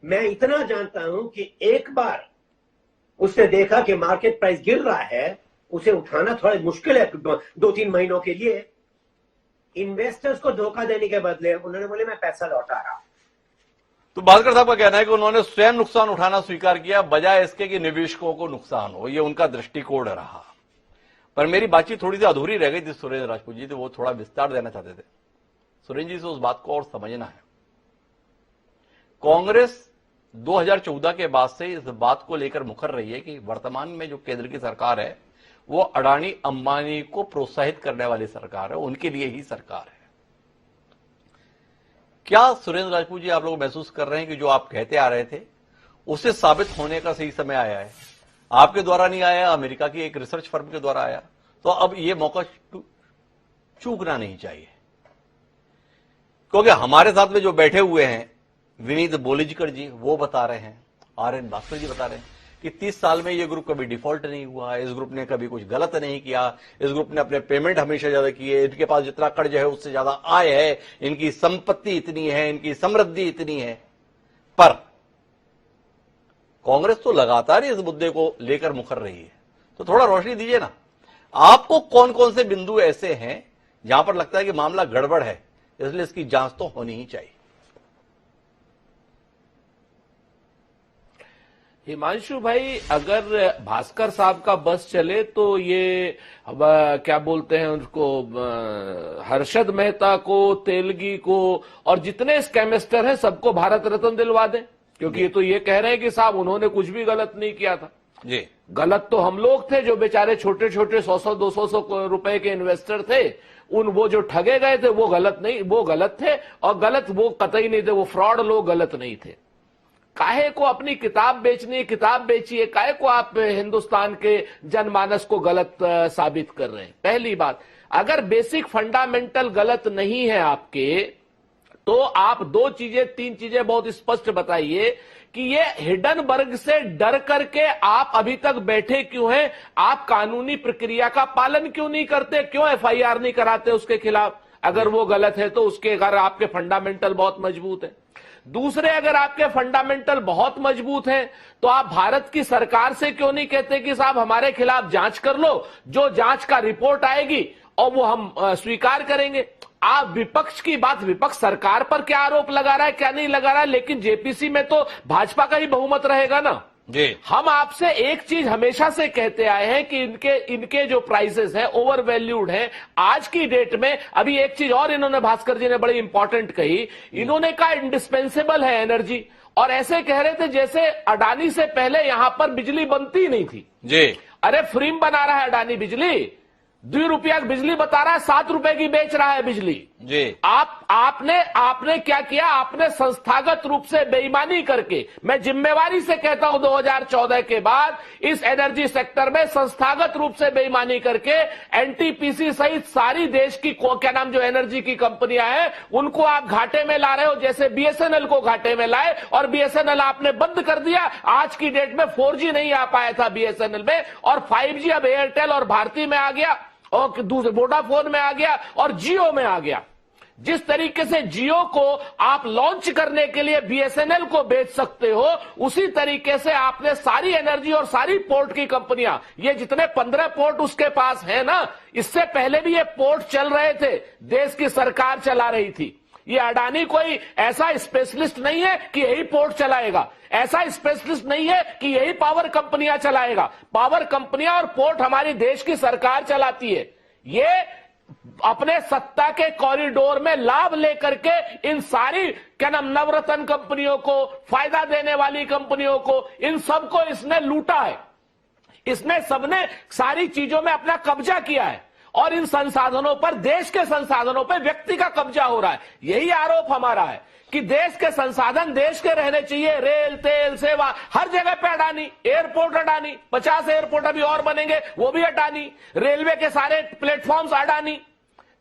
मैं इतना जानता हूं कि एक बार उसने देखा कि मार्केट प्राइस गिर रहा है, उसे उठाना थोड़ा मुश्किल है 2-3 महीनों के लिए। इन्वेस्टर्स को धोखा देने के बदले उन्होंने बोले मैं पैसा लौटा रहा। तो भास्कर साहब का कहना है कि उन्होंने स्वयं नुकसान उठाना स्वीकार किया बजाय इसके कि निवेशकों को नुकसान हो, ये उनका दृष्टिकोण रहा। पर मेरी बातचीत थोड़ी सी अधूरी रह गई थी सुरेंद्र राजपूत जी, तो वो थोड़ा विस्तार देना चाहते थे। सुरेंद्र जी से उस बात को और समझना है। कांग्रेस 2014 के बाद से इस बात को लेकर मुखर रही है कि वर्तमान में जो केंद्र की सरकार है वो अडानी अंबानी को प्रोत्साहित करने वाली सरकार है, उनके लिए ही सरकार है। क्या सुरेंद्र राजपूत जी आप लोग महसूस कर रहे हैं कि जो आप कहते आ रहे थे उसे साबित होने का सही समय आया है? आपके द्वारा नहीं आया, अमेरिका की एक रिसर्च फर्म के द्वारा आया, तो अब ये मौका चूकना नहीं चाहिए। क्योंकि हमारे साथ में जो बैठे हुए हैं विनीत बोलिजकर जी, वो बता रहे हैं, आर.एन. भास्कर जी बता रहे हैं कि 30 साल में ये ग्रुप कभी डिफॉल्ट नहीं हुआ, इस ग्रुप ने कभी कुछ गलत नहीं किया, इस ग्रुप ने अपने पेमेंट हमेशा ज्यादा किए, इनके पास जितना कर्ज है उससे ज्यादा आय है, इनकी संपत्ति इतनी है, इनकी समृद्धि इतनी है। पर कांग्रेस तो लगातार इस मुद्दे को लेकर मुखर रही है, तो थोड़ा रोशनी दीजिए ना। आपको कौन कौन से बिंदु ऐसे हैं जहां पर लगता है कि मामला गड़बड़ है, इसलिए इसकी जांच तो होनी ही चाहिए? हिमांशु भाई, अगर भास्कर साहब का बस चले तो ये क्या बोलते हैं उनको, हर्षद मेहता को, तेलगी को और जितने स्कैमेस्टर हैं सबको भारत रत्न दिलवा दें, क्योंकि ये तो ये कह रहे हैं कि साहब उन्होंने कुछ भी गलत नहीं किया था जी। गलत तो हम लोग थे जो बेचारे छोटे छोटे 100-200 रुपए के इन्वेस्टर थे, वो जो ठगे गए थे वो गलत नहीं, वो गलत थे, और गलत वो कतई नहीं थे, वो फ्रॉड लोग गलत नहीं थे। काहे को अपनी किताब बेचनी है, किताब बेचिए, काहे को आप हिंदुस्तान के जनमानस को गलत साबित कर रहे हैं? पहली बात, अगर बेसिक फंडामेंटल गलत नहीं है आपके, तो आप 3 चीजें बहुत स्पष्ट बताइए कि ये हिडनबर्ग से डर करके आप अभी तक बैठे क्यों हैं? आप कानूनी प्रक्रिया का पालन क्यों नहीं करते? क्यों एफआईआर नहीं कराते उसके खिलाफ? अगर वो गलत है तो उसके, अगर आपके फंडामेंटल बहुत मजबूत है। दूसरे, अगर आपके फंडामेंटल बहुत मजबूत हैं तो आप भारत की सरकार से क्यों नहीं कहते कि साहब हमारे खिलाफ जांच कर लो, जो जांच का रिपोर्ट आएगी और वो हम स्वीकार करेंगे। आप विपक्ष की बात, विपक्ष सरकार पर क्या आरोप लगा रहा है, क्या नहीं लगा रहा है, लेकिन जेपीसी में तो भाजपा का ही बहुमत रहेगा ना जी। हम आपसे एक चीज हमेशा से कहते आए हैं कि इनके जो प्राइसेस है ओवर वैल्यूड है आज की डेट में। अभी एक चीज और इन्होंने, भास्कर जी ने बड़ी इंपॉर्टेंट कही, इन्होंने कहा इंडिस्पेंसेबल है एनर्जी, और ऐसे कह रहे थे जैसे अडानी से पहले यहां पर बिजली बनती नहीं थी जी। अरे फ्री में बना रहा है अडानी बिजली, 2 रुपया की बिजली बता रहा है, 7 रुपए की बेच रहा है बिजली जी। आपने क्या किया? आपने संस्थागत रूप से बेईमानी करके, मैं जिम्मेवारी से कहता हूं 2014 के बाद इस एनर्जी सेक्टर में संस्थागत रूप से बेईमानी करके एनटीपीसी सहित सारी देश की क्या नाम जो एनर्जी की कंपनियां हैं उनको आप घाटे में ला रहे हो, जैसे बीएसएनएल को घाटे में लाए और बीएसएनएल आपने बंद कर दिया। आज की डेट में 4G नहीं आ पाया था बीएसएनएल में, और 5G अब एयरटेल और भारती में आ गया, और दूसरे वोडाफोन में आ गया और जियो में आ गया। जिस तरीके से जियो को आप लॉन्च करने के लिए बीएसएनएल को बेच सकते हो, उसी तरीके से आपने सारी एनर्जी और सारी पोर्ट की कंपनियां, ये जितने 15 पोर्ट उसके पास है ना, इससे पहले भी ये पोर्ट चल रहे थे, देश की सरकार चला रही थी। ये अडानी कोई ऐसा स्पेशलिस्ट नहीं है कि यही पोर्ट चलाएगा, ऐसा स्पेशलिस्ट नहीं है कि यही पावर कंपनियां चलाएगा। पावर कंपनियां और पोर्ट हमारी देश की सरकार चलाती है। ये अपने सत्ता के कॉरिडोर में लाभ लेकर के इन सारी क्या नाम नवरत्न कंपनियों को, फायदा देने वाली कंपनियों को, इन सबको इसने लूटा है। इसने सबने सारी चीजों में अपना कब्जा किया है और इन संसाधनों पर, देश के संसाधनों पर व्यक्ति का कब्जा हो रहा है। यही आरोप हमारा है कि देश के संसाधन देश के रहने चाहिए। रेल, तेल, सेवा, हर जगह पे अडानी। एयरपोर्ट अडानी, 50 एयरपोर्ट अभी और बनेंगे, वो भी अडानी। रेलवे के सारे प्लेटफॉर्म्स अडानी।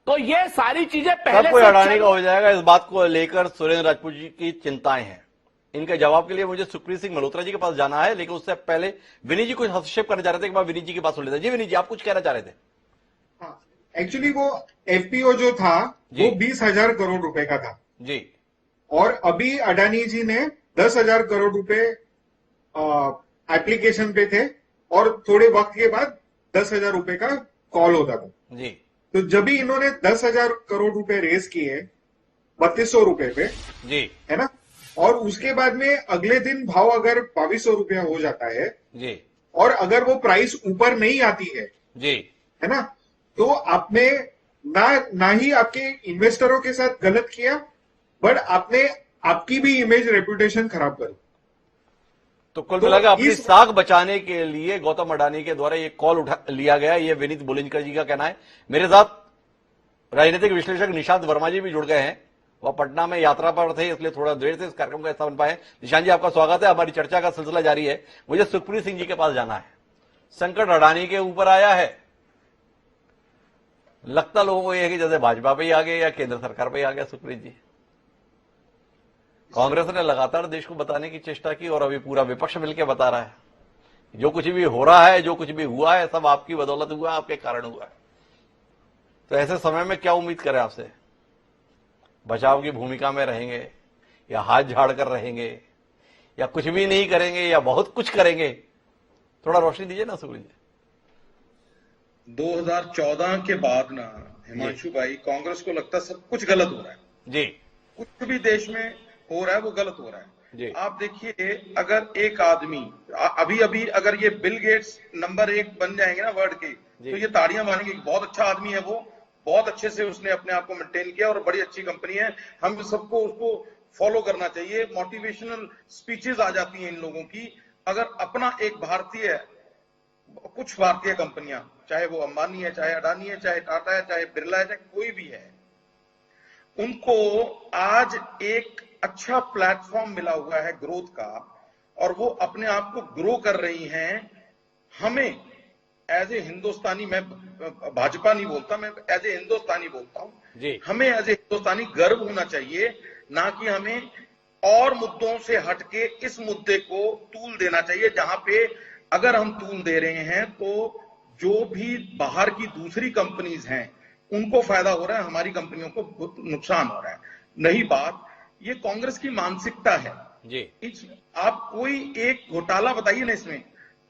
तो ये सारी चीजें पहले कोई अडानी का हो जाएगा, इस बात को लेकर सुरेंद्र राजपूत जी की चिंताएं हैं। इनके जवाब के लिए मुझे सुखप्रीत सिंह मल्होत्रा जी के पास जाना है, लेकिन उससे पहले विनीत जी कुछ हस्तक्षेप करना चाह रहे थे। एक बार विनीत जी की बात सुन लेते हैं। जी विनीत जी, आप कुछ कहना चाह रहे थे। एक्चुअली वो एफपीओ जो था वो 20,000 करोड़ रुपए का था जी, और अभी अडानी जी ने 10,000 करोड़ रुपए एप्लीकेशन पे थे और थोड़े वक्त के बाद 10,000 रुपए का कॉल होता था जी। तो जब भी इन्होंने 10,000 करोड़ रुपए रेज किए 3200 रुपए पे जी, है ना, और उसके बाद में अगले दिन भाव अगर 2200 रुपया हो जाता है जी, और अगर वो प्राइस ऊपर नहीं आती है जी, है ना, तो आपने ना ही आपके इन्वेस्टरों के साथ गलत किया, बट आपने आपकी भी इमेज रेपुटेशन खराब करी। तो कुल मिलाकर अपनी साख बचाने के लिए गौतम अडानी के द्वारा ये कॉल उठा लिया गया, ये विनीत बोलिंजकर जी का कहना है। मेरे साथ राजनीतिक विश्लेषक निशांत वर्मा जी भी जुड़ गए हैं। वह पटना में यात्रा पर थे, इसलिए थोड़ा देर से इस कार्यक्रम का हिस्सा बन पाए। निशांत जी, आपका स्वागत है। हमारी चर्चा का सिलसिला जारी है। मुझे सुखप्रीत सिंह जी के पास जाना है। संकट अडानी के ऊपर आया है। लगता लोगों को यह है कि जैसे भाजपा पे ही आ गए या केंद्र सरकार पे ही आ गया। सुखप्रीत जी, कांग्रेस ने लगातार देश को बताने की चेष्टा की और अभी पूरा विपक्ष मिलकर बता रहा है जो कुछ भी हो रहा है, जो कुछ भी हुआ है, सब आपकी बदौलत हुआ, आपके कारण हुआ है। तो ऐसे समय में क्या उम्मीद करें आपसे? बचाव की भूमिका में रहेंगे या हाथ झाड़ कर रहेंगे या कुछ भी नहीं करेंगे या बहुत कुछ करेंगे? थोड़ा रोशनी दीजिए ना सुखप्रीत जी। 2014 के बाद ना हिमांशु भाई, कांग्रेस को लगता है सब कुछ गलत हो रहा है जी, कुछ भी देश में हो रहा है वो गलत हो रहा है जी। आप देखिए, अगर एक आदमी अभी अगर ये बिल गेट्स नंबर 1 बन जाएंगे ना वर्ल्ड के, तो ये ताड़ियां मारेंगे। बहुत अच्छा आदमी है वो, बहुत अच्छे से उसने अपने आप को मेंटेन किया और बड़ी अच्छी कंपनी है। हम सबको उसको फॉलो करना चाहिए। मोटिवेशनल स्पीचेस आ जाती हैं इन लोगों की। अगर अपना एक भारतीय, कुछ भारतीय कंपनियां, चाहे वो अंबानी है, चाहे अडानी है, चाहे टाटा है, चाहे बिरला है, चाहे कोई भी है, उनको आज एक अच्छा प्लेटफॉर्म मिला हुआ है ग्रोथ का और वो अपने आप को ग्रो कर रही हैं। हमें एज ए हिंदुस्तानी, मैं भाजपा नहीं बोलता, मैं एज ए हिंदुस्तानी बोलता हूं, हमें एज ए हिंदुस्तानी गर्व होना चाहिए, ना कि हमें और मुद्दों से हटके इस मुद्दे को तूल देना चाहिए, जहां पे अगर हम तूल दे रहे हैं तो जो भी बाहर की दूसरी कंपनीज हैं उनको फायदा हो रहा है, हमारी कंपनियों को नुकसान हो रहा है। नहीं बात, ये कांग्रेस की मानसिकता है जी। आप कोई एक घोटाला बताइए ना इसमें,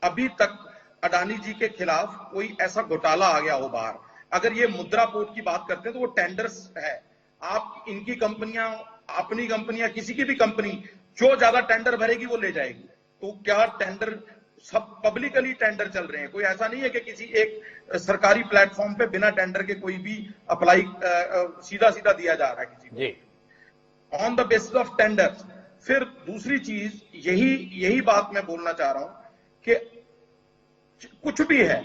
अभी तक अडानी जी के खिलाफ कोई ऐसा घोटाला आ गया हो बाहर। अगर ये मुद्रा पोर्ट की बात करते हैं तो वो टेंडर्स है। आप इनकी कंपनियां, अपनी कंपनियां, किसी की भी कंपनी जो ज्यादा टेंडर भरेगी वो ले जाएगी। तो क्या टेंडर सब पब्लिकली टेंडर चल रहे हैं? कोई ऐसा नहीं है कि किसी एक सरकारी प्लेटफॉर्म पे बिना टेंडर के कोई भी अप्लाई सीधा सीधा दिया जा रहा है किसी को, on the basis of tender. फिर दूसरी चीज, यही बात मैं बोलना चाह रहा हूं कि कुछ भी है,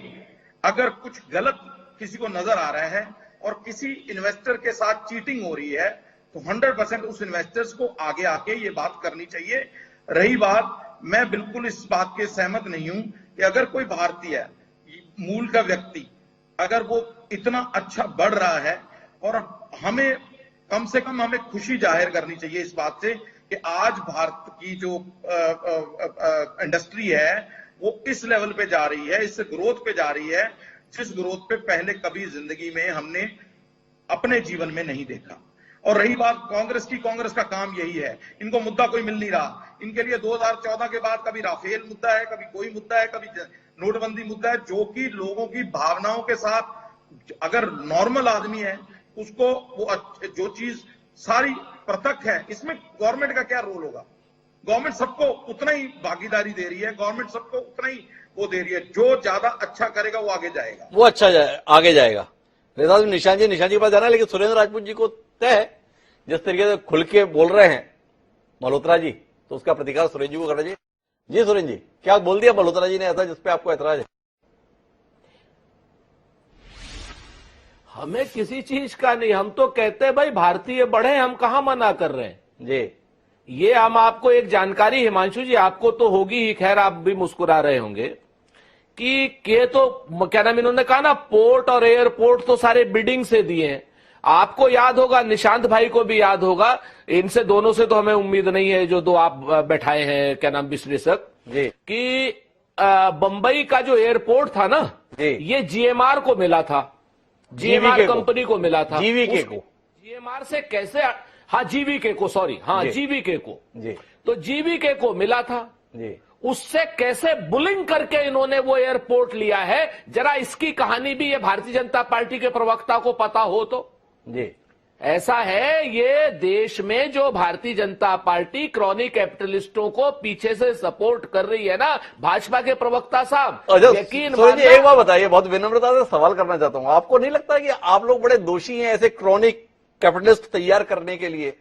अगर कुछ गलत किसी को नजर आ रहा है और किसी इन्वेस्टर के साथ चीटिंग हो रही है तो 100% उस इन्वेस्टर्स को आगे आके ये बात करनी चाहिए। रही बात, मैं बिल्कुल इस बात के सहमत नहीं हूं कि अगर कोई भारतीय मूल का व्यक्ति अगर वो इतना अच्छा बढ़ रहा है, और हमें कम से कम हमें खुशी जाहिर करनी चाहिए इस बात से कि आज भारत की जो इंडस्ट्री है वो इस लेवल पे जा रही है, इस ग्रोथ पे जा रही है जिस ग्रोथ पे पहले कभी जिंदगी में हमने अपने जीवन में नहीं देखा। और रही बात कांग्रेस की, कांग्रेस का काम यही है, इनको मुद्दा कोई मिल नहीं रहा। इनके लिए 2014 के बाद कभी राफेल मुद्दा है, कभी कोई मुद्दा है, कभी नोटबंदी मुद्दा है, जो कि लोगों की भावनाओं के साथ, अगर नॉर्मल आदमी है उसको वो जो चीज सारी पृथक है, इसमें गवर्नमेंट का क्या रोल होगा? गवर्नमेंट सबको उतना ही भागीदारी दे रही है, गवर्नमेंट सबको उतना ही वो दे रही है, जो ज्यादा अच्छा करेगा वो आगे जाएगा, वो आगे जाएगा। निशान जी के पास जाना है, लेकिन सुरेंद्र राजपूत जी को तय है, जिस तरीके से खुल के बोल रहे हैं मल्होत्रा जी, तो उसका प्रतिकार सुरेंद्र जी को करना चाहिए। जी सुरेंद्र जी, क्या बोल दिया मल्होत्रा जी ने ऐसा जिसपे आपको ऐतराज है? हमें किसी चीज का नहीं, हम तो कहते हैं भाई भारतीय बढ़े, हम कहां मना कर रहे हैं जी। ये हम आपको एक जानकारी, हिमांशु जी आपको तो होगी ही, खैर आप भी मुस्कुरा रहे होंगे कि तो क्या नाम इन्होंने कहा ना, पोर्ट और एयरपोर्ट तो सारे बिडिंग से दिए हैं। आपको याद होगा, निशांत भाई को भी याद होगा, इनसे दोनों से तो हमें उम्मीद नहीं है, जो दो आप बैठाए हैं क्या नाम विश्लेषक जी, कि बंबई का जो एयरपोर्ट था ना जी, ये जीएमआर को मिला था, जीएमआर कंपनी को मिला था, जीवीके को, जीएमआर से कैसे, हाँ जीवीके को, सॉरी हाँ जीवीके को जी, तो जीवीके को मिला था जी, उससे कैसे बुलिंग करके इन्होंने वो एयरपोर्ट लिया है, जरा इसकी कहानी भी ये भारतीय जनता पार्टी के प्रवक्ता को पता हो तो जी। ऐसा है, ये देश में जो भारतीय जनता पार्टी क्रॉनिक कैपिटलिस्टों को पीछे से सपोर्ट कर रही है ना, भाजपा के प्रवक्ता साहब, यकीन मानिए। एक बात बताइए, बहुत विनम्रता से सवाल करना चाहता हूं, आपको नहीं लगता कि आप लोग बड़े दोषी हैं ऐसे क्रॉनिक कैपिटलिस्ट तैयार करने के लिए?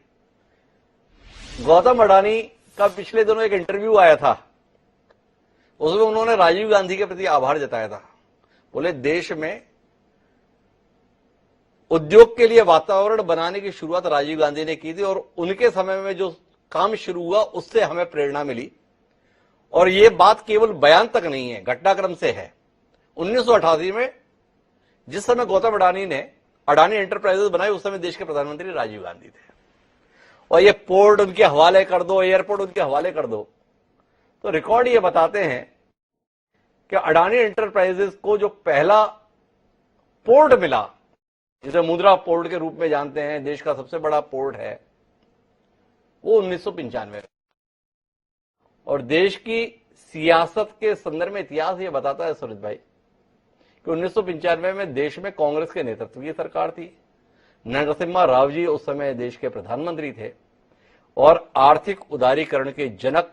गौतम अडानी का पिछले दिनों एक इंटरव्यू आया था, उसमें उन्होंने राजीव गांधी के प्रति आभार जताया था। बोले देश में उद्योग के लिए वातावरण बनाने की शुरुआत राजीव गांधी ने की थी, और उनके समय में जो काम शुरू हुआ उससे हमें प्रेरणा मिली, और ये बात केवल बयान तक नहीं है, घटनाक्रम से है। 1988 में जिस समय गौतम अडानी ने अडानी एंटरप्राइजेस बनाई, उस समय देश के प्रधानमंत्री राजीव गांधी थे, और ये पोर्ट उनके हवाले कर दो, एयरपोर्ट उनके हवाले कर दो, तो रिकॉर्ड ये बताते हैं कि अडानी एंटरप्राइजेस को जो पहला पोर्ट मिला, जिसे मुद्रा पोर्ट के रूप में जानते हैं, देश का सबसे बड़ा पोर्ट है, वो 1995 में। और देश की सियासत के संदर्भ में इतिहास ये बताता है सुरेश भाई कि 1995 में देश में कांग्रेस के नेतृत्व की सरकार थी, नरसिम्हा राव जी उस समय देश के प्रधानमंत्री थे, और आर्थिक उदारीकरण के जनक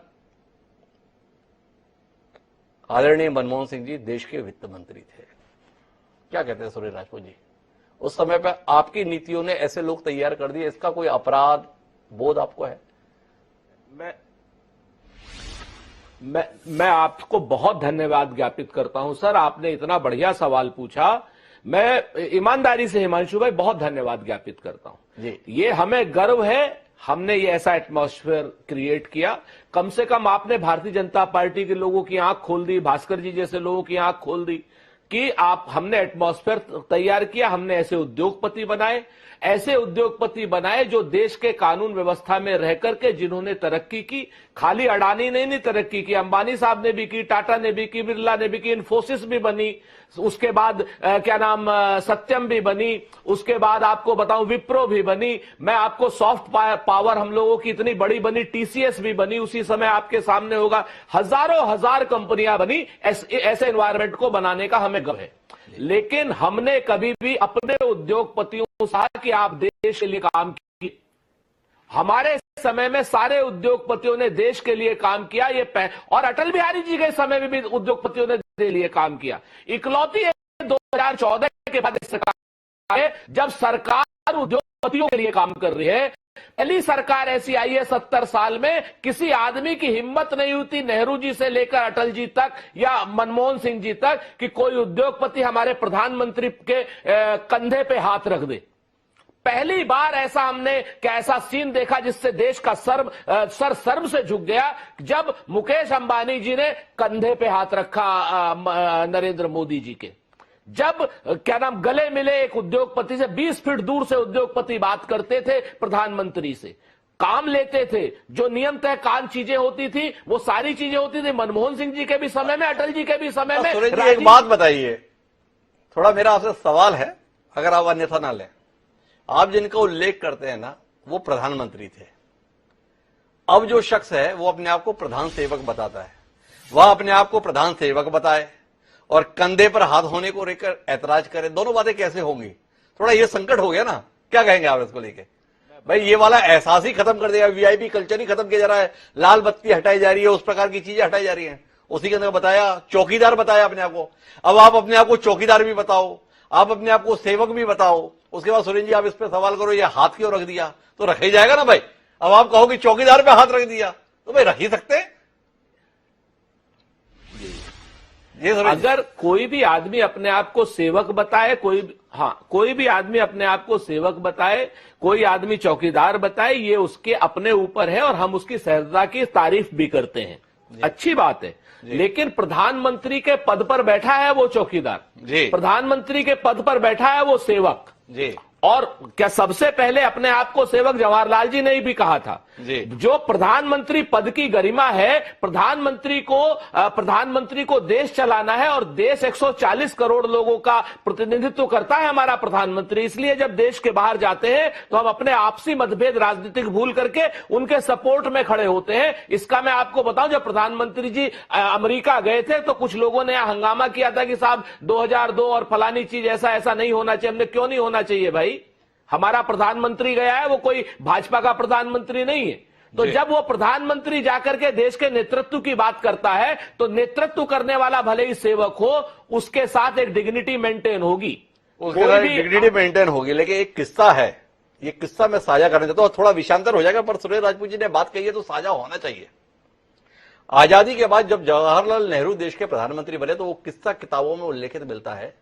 आदरणीय मनमोहन सिंह जी देश के वित्त मंत्री थे। क्या कहते हैं सुरेश राजपूत जी, उस समय पर आपकी नीतियों ने ऐसे लोग तैयार कर दिए, इसका कोई अपराध बोध आपको है? मैं आपको बहुत धन्यवाद ज्ञापित करता हूं सर, आपने इतना बढ़िया सवाल पूछा। मैं ईमानदारी से हिमांशु भाई बहुत धन्यवाद ज्ञापित करता हूं जी। ये हमें गर्व है, हमने ये ऐसा एटमॉस्फेयर क्रिएट किया। कम से कम आपने भारतीय जनता पार्टी के लोगों की आंख खोल दी, भास्कर जी जैसे लोगों की आंख खोल दी कि हमने एटमॉस्फेयर तैयार किया, हमने ऐसे उद्योगपति बनाए जो देश के कानून व्यवस्था में रह करके जिन्होंने तरक्की की। खाली अडानी ने नहीं तरक्की की, अंबानी साहब ने भी की, टाटा ने भी की, बिरला ने भी की, इन्फोसिस भी बनी, उसके बाद सत्यम भी बनी, उसके बाद आपको बताऊं विप्रो भी बनी। मैं आपको सॉफ्ट पावर हम लोगों की इतनी बड़ी बनी, टीसीएस भी बनी, उसी समय आपके सामने होगा, हजारों हजार कंपनियां बनी। ऐसे एनवायरमेंट को बनाने का हमें गर्व है। लेकिन हमने कभी भी अपने उद्योगपतियों से कहा कि आप देश के लिए काम किए। हमारे समय में सारे उद्योगपतियों ने देश के लिए काम किया, और अटल बिहारी जी के समय में भी उद्योगपतियों ने देश के लिए काम किया। इकलौती 2014 के बाद सरकार है जब सरकार उद्योगपतियों के लिए काम कर रही है। पहली सरकार ऐसी आई है 70 साल में, किसी आदमी की हिम्मत नहीं हुई, नेहरू जी से लेकर अटल जी तक या मनमोहन सिंह जी तक, कि कोई उद्योगपति हमारे प्रधानमंत्री के कंधे पे हाथ रख दे। पहली बार ऐसा हमने कैसा सीन देखा जिससे देश का सर शर्म से झुक गया, जब मुकेश अंबानी जी ने कंधे पे हाथ रखा नरेंद्र मोदी जी के। जब गले मिले एक उद्योगपति से, 20 फीट दूर से उद्योगपति बात करते थे प्रधानमंत्री से, काम लेते थे, जो नियम तय कान चीजें होती थी वो सारी चीजें होती थी मनमोहन सिंह जी के भी समय में, अटल जी के भी समय में। सुरेश जी एक बात बताइए, थोड़ा मेरा आपसे सवाल है, अगर आप अन्यथा ना लें। आप जिनका उल्लेख करते हैं ना, वो प्रधानमंत्री थे। अब जो शख्स है वो अपने आप को प्रधान सेवक बताता है, वह अपने आप को प्रधान सेवक बताए और कंधे पर हाथ होने को लेकर ऐतराज करे। दोनों बातें कैसे होंगी? थोड़ा ये संकट हो गया ना। क्या कहेंगे आप इसको लेके? भाई ये वाला एहसास ही खत्म कर दिया, वीआईपी कल्चर ही खत्म किया जा रहा है, लाल बत्ती हटाई जा रही है, उस प्रकार की चीजें हटाई जा रही हैं। उसी के अंदर बताया, चौकीदार बताया अपने आप को। अब आप अपने आप को चौकीदार भी बताओ, आप अपने आप को सेवक भी बताओ। उसके बाद सुरेंद्र जी आप इस पर सवाल करो, ये हाथ क्यों रख दिया? तो रख ही जाएगा ना भाई। अब आप कहो कि चौकीदार पे हाथ रख दिया, तो भाई रख ही सकते हैं। अगर कोई भी आदमी अपने आप को सेवक बताए, कोई भी आदमी अपने आप को सेवक बताए, कोई आदमी चौकीदार बताए, ये उसके अपने ऊपर है और हम उसकी सहजता की तारीफ भी करते हैं, अच्छी बात है। लेकिन प्रधानमंत्री के पद पर बैठा है वो चौकीदार, प्रधानमंत्री के पद पर बैठा है वो सेवक जी। और क्या सबसे पहले अपने आप को सेवक जवाहरलाल जी ने भी कहा था जी। जो प्रधानमंत्री पद की गरिमा है, प्रधानमंत्री को देश चलाना है और देश 140 करोड़ लोगों का प्रतिनिधित्व करता है हमारा प्रधानमंत्री। इसलिए जब देश के बाहर जाते हैं तो हम अपने आपसी मतभेद राजनीतिक भूल करके उनके सपोर्ट में खड़े होते हैं। इसका मैं आपको बताऊं, जब प्रधानमंत्री जी अमेरिका गए थे तो कुछ लोगों ने हंगामा किया था कि साहब 2002 और फलानी चीज ऐसा नहीं होना चाहिए। हमने क्यों नहीं होना चाहिए भाई? हमारा प्रधानमंत्री गया है, वो कोई भाजपा का प्रधानमंत्री नहीं है। तो जब वो प्रधानमंत्री जाकर के देश के नेतृत्व की बात करता है तो नेतृत्व करने वाला भले ही सेवक हो, उसके साथ एक डिग्निटी मेंटेन होगी, उसके साथ डिग्निटी मेंटेन होगी। लेकिन एक किस्सा है, ये किस्सा मैं साझा करना चाहता हूं। थोड़ा विषांतर हो जाएगा, पर सुरेश राजपूत जी ने बात कही है तो साझा होना चाहिए। आजादी के बाद जब जवाहरलाल नेहरू देश के प्रधानमंत्री बने तो वो किस्सा किताबों में उल्लेखित मिलता है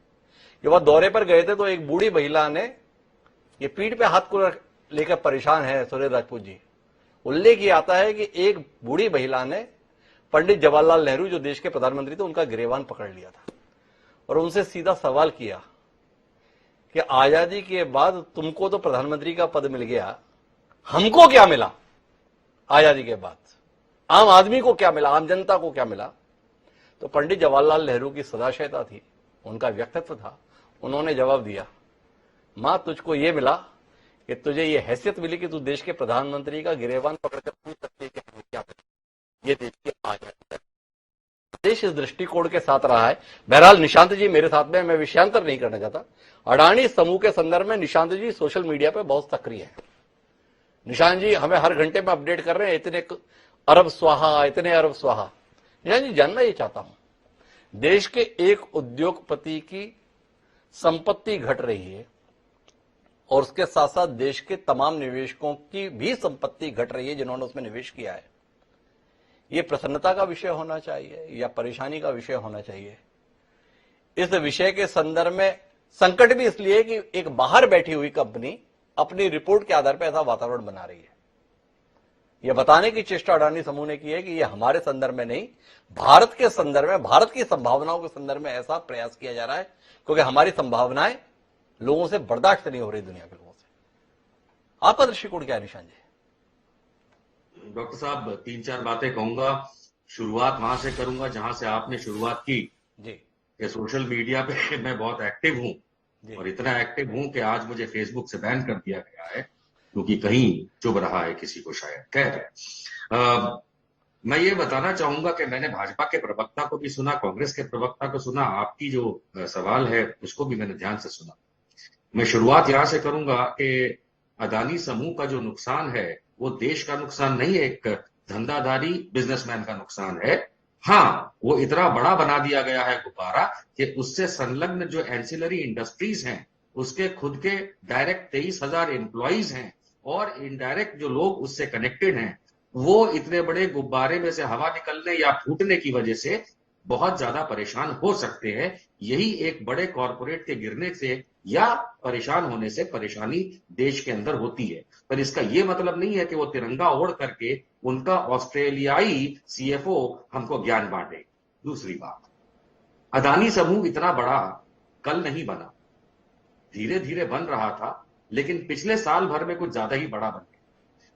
कि वह दौरे पर गए थे तो एक बूढ़ी महिला ने, ये पीठ पे हाथ को लेकर परेशान है सुरेश राजपूत जी, उल्लेख ये आता है कि एक बूढ़ी महिला ने पंडित जवाहरलाल नेहरू जो देश के प्रधानमंत्री थे उनका गिरेबान पकड़ लिया था और उनसे सीधा सवाल किया कि आजादी के बाद तुमको तो प्रधानमंत्री का पद मिल गया, हमको क्या मिला? आजादी के बाद आम आदमी को क्या मिला, आम जनता को क्या मिला? तो पंडित जवाहरलाल नेहरू की सदाशयता थी, उनका व्यक्तित्व था। उन्होंने जवाब दिया, मां तुझको ये मिला कि तुझे ये हैसियत मिली कि तू देश के प्रधानमंत्री का गिरेबान पकड़कर पूछ सकती है कि हमें क्या मिला। ये देश की आजादी, देश इस दृष्टिकोण के साथ रहा है। बहरहाल निशांत जी मेरे साथ में, मैं विषयांतर नहीं करना चाहता। अडानी समूह के संदर्भ में निशांत जी सोशल मीडिया पे बहुत सक्रिय है। निशांत जी हमें हर घंटे में अपडेट कर रहे हैं, इतने अरब स्वाहा, इतने अरब स्वाहा। निशांत जी जानना ये चाहता हूं, देश के एक उद्योगपति की संपत्ति घट रही है और उसके साथ साथ देश के तमाम निवेशकों की भी संपत्ति घट रही है जिन्होंने उसमें निवेश किया है। ये प्रसन्नता का विषय होना चाहिए या परेशानी का विषय होना चाहिए? इस विषय के संदर्भ में संकट भी इसलिए कि एक बाहर बैठी हुई कंपनी अपनी रिपोर्ट के आधार पर ऐसा वातावरण बना रही है। यह बताने की चेष्टा अडानी समूह ने की है कि यह हमारे संदर्भ में नहीं, भारत के संदर्भ में, भारत की संभावनाओं के संदर्भ में ऐसा प्रयास किया जा रहा है क्योंकि हमारी संभावनाएं लोगों से बर्दाश्त नहीं हो रही, दुनिया के लोगों से। आपका दृष्टिकोण क्या है निशांत जी? डॉक्टर साहब 3-4 बातें कहूंगा। शुरुआत वहां से करूंगा जहां से आपने शुरुआत की जी, कि सोशल मीडिया पे मैं बहुत एक्टिव हूं और इतना एक्टिव हूं कि आज मुझे फेसबुक से बैन कर दिया गया है क्योंकि कहीं चुभ रहा है किसी को शायद। खैर, मैं ये बताना चाहूंगा कि मैंने भाजपा के प्रवक्ता को भी सुना, कांग्रेस के प्रवक्ता को सुना, आपकी जो सवाल है उसको भी मैंने ध्यान से सुना। मैं शुरुआत यहां से करूंगा कि अडानी समूह का जो नुकसान है वो देश का नुकसान नहीं है, एक धंधाधारी बिजनेसमैन का नुकसान है। हाँ, वो इतना बड़ा बना दिया गया है गुब्बारा कि उससे संलग्न जो एंसिलरी इंडस्ट्रीज हैं उसके खुद के डायरेक्ट 23,000 एम्प्लॉइज हैं और इनडायरेक्ट जो लोग उससे कनेक्टेड हैं वो इतने बड़े गुब्बारे में से हवा निकलने या फूटने की वजह से बहुत ज्यादा परेशान हो सकते हैं। यही एक बड़े कॉरपोरेट के गिरने से या परेशान होने से परेशानी देश के अंदर होती है, पर इसका यह मतलब नहीं है कि वो तिरंगा ओढ़ करके उनका ऑस्ट्रेलियाई सीएफओ हमको ज्ञान बांटे। दूसरी बात, अडानी समूह इतना बड़ा कल नहीं बना, धीरे धीरे बन रहा था, लेकिन पिछले साल भर में कुछ ज्यादा ही बड़ा बन गया।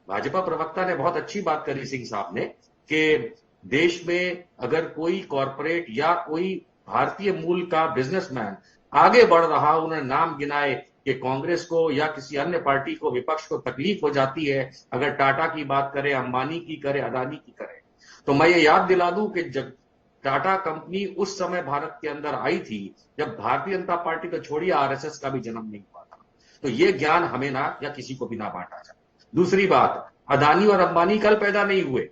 भाजपा प्रवक्ता ने बहुत अच्छी बात करी सिंह साहब ने कि देश में अगर कोई कॉरपोरेट या कोई भारतीय मूल का बिजनेसमैन आगे बढ़ रहा, उन्होंने नाम गिनाए कि कांग्रेस को या किसी अन्य पार्टी को, विपक्ष को तकलीफ हो जाती है अगर टाटा की बात करे, अंबानी की करे, अदानी की करे। तो मैं ये याद दिला दूं कि जब टाटा कंपनी उस समय भारत के अंदर आई थी जब भारतीय जनता पार्टी तो छोड़िए आरएसएस का भी जन्म नहीं हुआ था। तो ये ज्ञान हमें ना या किसी को भी ना बांटा जाए। दूसरी बात, अदानी और अंबानी कल पैदा नहीं हुए।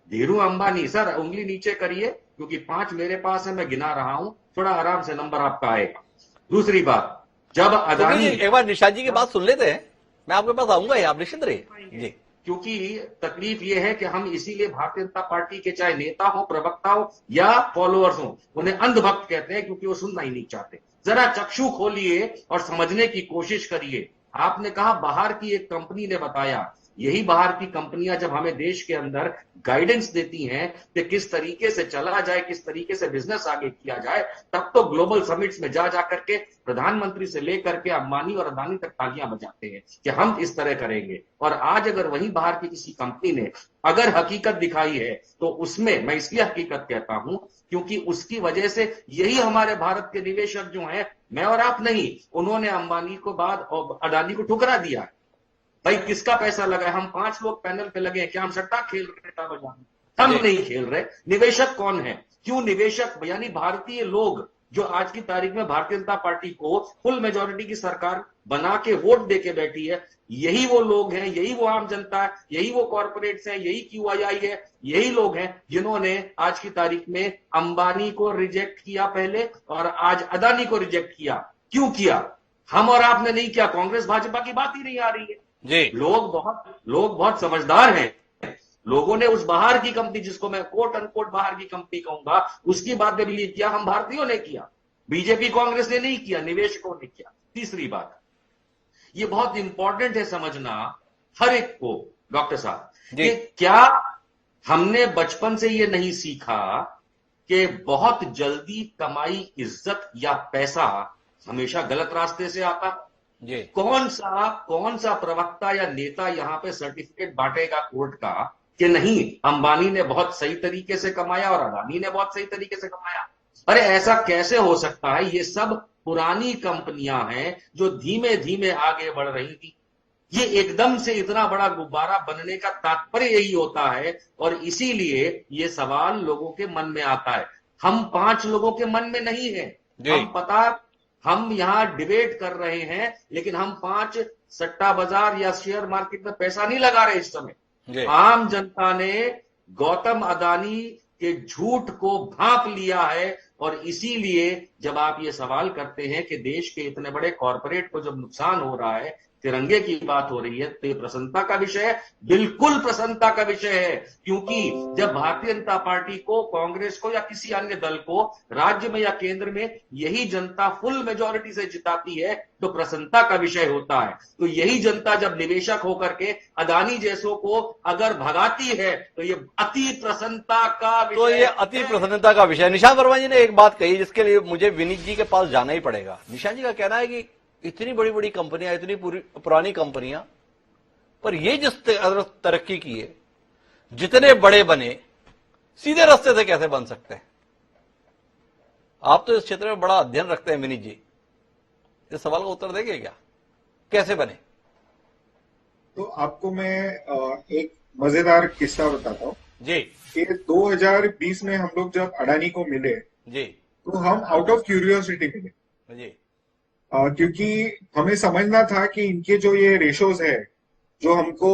धीरू अंबानी, सर उंगली नीचे करिए क्योंकि 5 मेरे पास है, मैं गिना रहा हूं, थोड़ा आराम से नंबर आपका आएगा। दूसरी बात, जब अदानी, एक बार निशा जी की बात सुन लेते हैं, मैं आपके पास आऊंगा, आप निश्चित रहिए जी। क्योंकि तकलीफ यह है कि हम इसीलिए भारतीय जनता पार्टी के चाहे नेता हो, प्रवक्ता हो या फॉलोअर्स हो, उन्हें अंधभक्त कहते हैं क्योंकि वो सुनना ही नहीं चाहते। जरा चक्षु खोलिए और समझने की कोशिश करिए। आपने कहा बाहर की एक कंपनी ने बताया, यही बाहर की कंपनियां जब हमें देश के अंदर गाइडेंस देती हैं कि किस तरीके से चला जाए, किस तरीके से बिजनेस आगे किया जाए, तब तो ग्लोबल समिट्स में जा करके प्रधानमंत्री से लेकर के अंबानी और अदानी तक तालियां बजाते हैं कि हम इस तरह करेंगे। और आज अगर वहीं बाहर की किसी कंपनी ने अगर हकीकत दिखाई है तो उसमें मैं इसलिए हकीकत कहता हूं क्योंकि उसकी वजह से यही हमारे भारत के निवेशक जो हैं, मैं और आप नहीं, उन्होंने अंबानी को बाद और अदानी को ठुकरा दिया। भाई किसका पैसा लगा है? हम 5 लोग पैनल पे लगे हैं, क्या हम सट्टा खेल रहे हैं? हम नहीं खेल रहे। निवेशक कौन है? क्यों निवेशक यानी भारतीय लोग जो आज की तारीख में भारतीय जनता पार्टी को फुल मेजॉरिटी की सरकार बना के वोट देके बैठी है, यही वो लोग हैं, यही वो आम जनता है, यही वो कॉर्पोरेट्स हैं, यही QII है, यही लोग हैं जिन्होंने आज की तारीख में अंबानी को रिजेक्ट किया पहले और आज अदानी को रिजेक्ट किया। क्यों किया? हम और आपने नहीं किया, कांग्रेस भाजपा की बात ही नहीं आ रही है जी। लोग बहुत समझदार हैं। लोगों ने उस बाहर की कंपनी, जिसको मैं कोट अनकोट बाहर की कंपनी कहूंगा, उसकी बात में बिलीव किया। हम भारतीयों ने किया, बीजेपी कांग्रेस ने नहीं किया, निवेशकों ने किया। तीसरी बात, ये बहुत इंपॉर्टेंट है समझना हर एक को डॉक्टर साहब, कि क्या हमने बचपन से ये नहीं सीखा कि बहुत जल्दी कमाई, इज्जत या पैसा हमेशा गलत रास्ते से आता? कौन सा प्रवक्ता या नेता यहां पे सर्टिफिकेट बांटेगा कोर्ट का कि नहीं अंबानी ने बहुत सही तरीके से कमाया और अदानी ने बहुत सही तरीके से कमाया? अरे ऐसा कैसे हो सकता है? ये सब पुरानी कंपनियां हैं जो धीमे धीमे आगे बढ़ रही थी। ये एकदम से इतना बड़ा गुब्बारा बनने का तात्पर्य यही होता है और इसीलिए ये सवाल लोगों के मन में आता है। हम 5 लोगों के मन में नहीं है। हम यहां डिबेट कर रहे हैं, लेकिन हम 5 सट्टा बाजार या शेयर मार्केट में पैसा नहीं लगा रहे इस समय। आम जनता ने गौतम अदानी के झूठ को भांप लिया है और इसीलिए जब आप ये सवाल करते हैं कि देश के इतने बड़े कॉरपोरेट को जब नुकसान हो रहा है, तिरंगे की बात हो रही है, तो ये प्रसन्नता का विषय है, बिल्कुल प्रसन्नता का विषय है। क्योंकि जब भारतीय जनता पार्टी को, कांग्रेस को या किसी अन्य दल को राज्य में या केंद्र में यही जनता फुल मेजॉरिटी से जिताती है तो प्रसन्नता का विषय होता है। तो यही जनता जब निवेशक होकर के अदानी जैसों को अगर भगाती है तो ये अति प्रसन्नता का विषय। तो ये अति प्रसन्नता का विषय। निशांत वर्मा जी ने एक बात कही जिसके लिए मुझे विनीत जी के पास जाना ही पड़ेगा। निशांत जी का कहना है कि इतनी बड़ी बड़ी कंपनियां, इतनी पुरानी कंपनियां, पर ये जिस तरक्की की है, जितने बड़े बने, सीधे रास्ते से कैसे बन सकते हैं? आप तो इस क्षेत्र में बड़ा अध्ययन रखते हैं विनीत जी, इस सवाल का उत्तर देंगे क्या? कैसे बने? तो आपको मैं एक मजेदार किस्सा बताता हूँ जी। 2020 में हम लोग जब अडानी को मिले जी, तो हम आउट ऑफ क्यूरियोसिटी मिले जी, क्योंकि हमें समझना था कि इनके जो ये रेशोज है जो हमको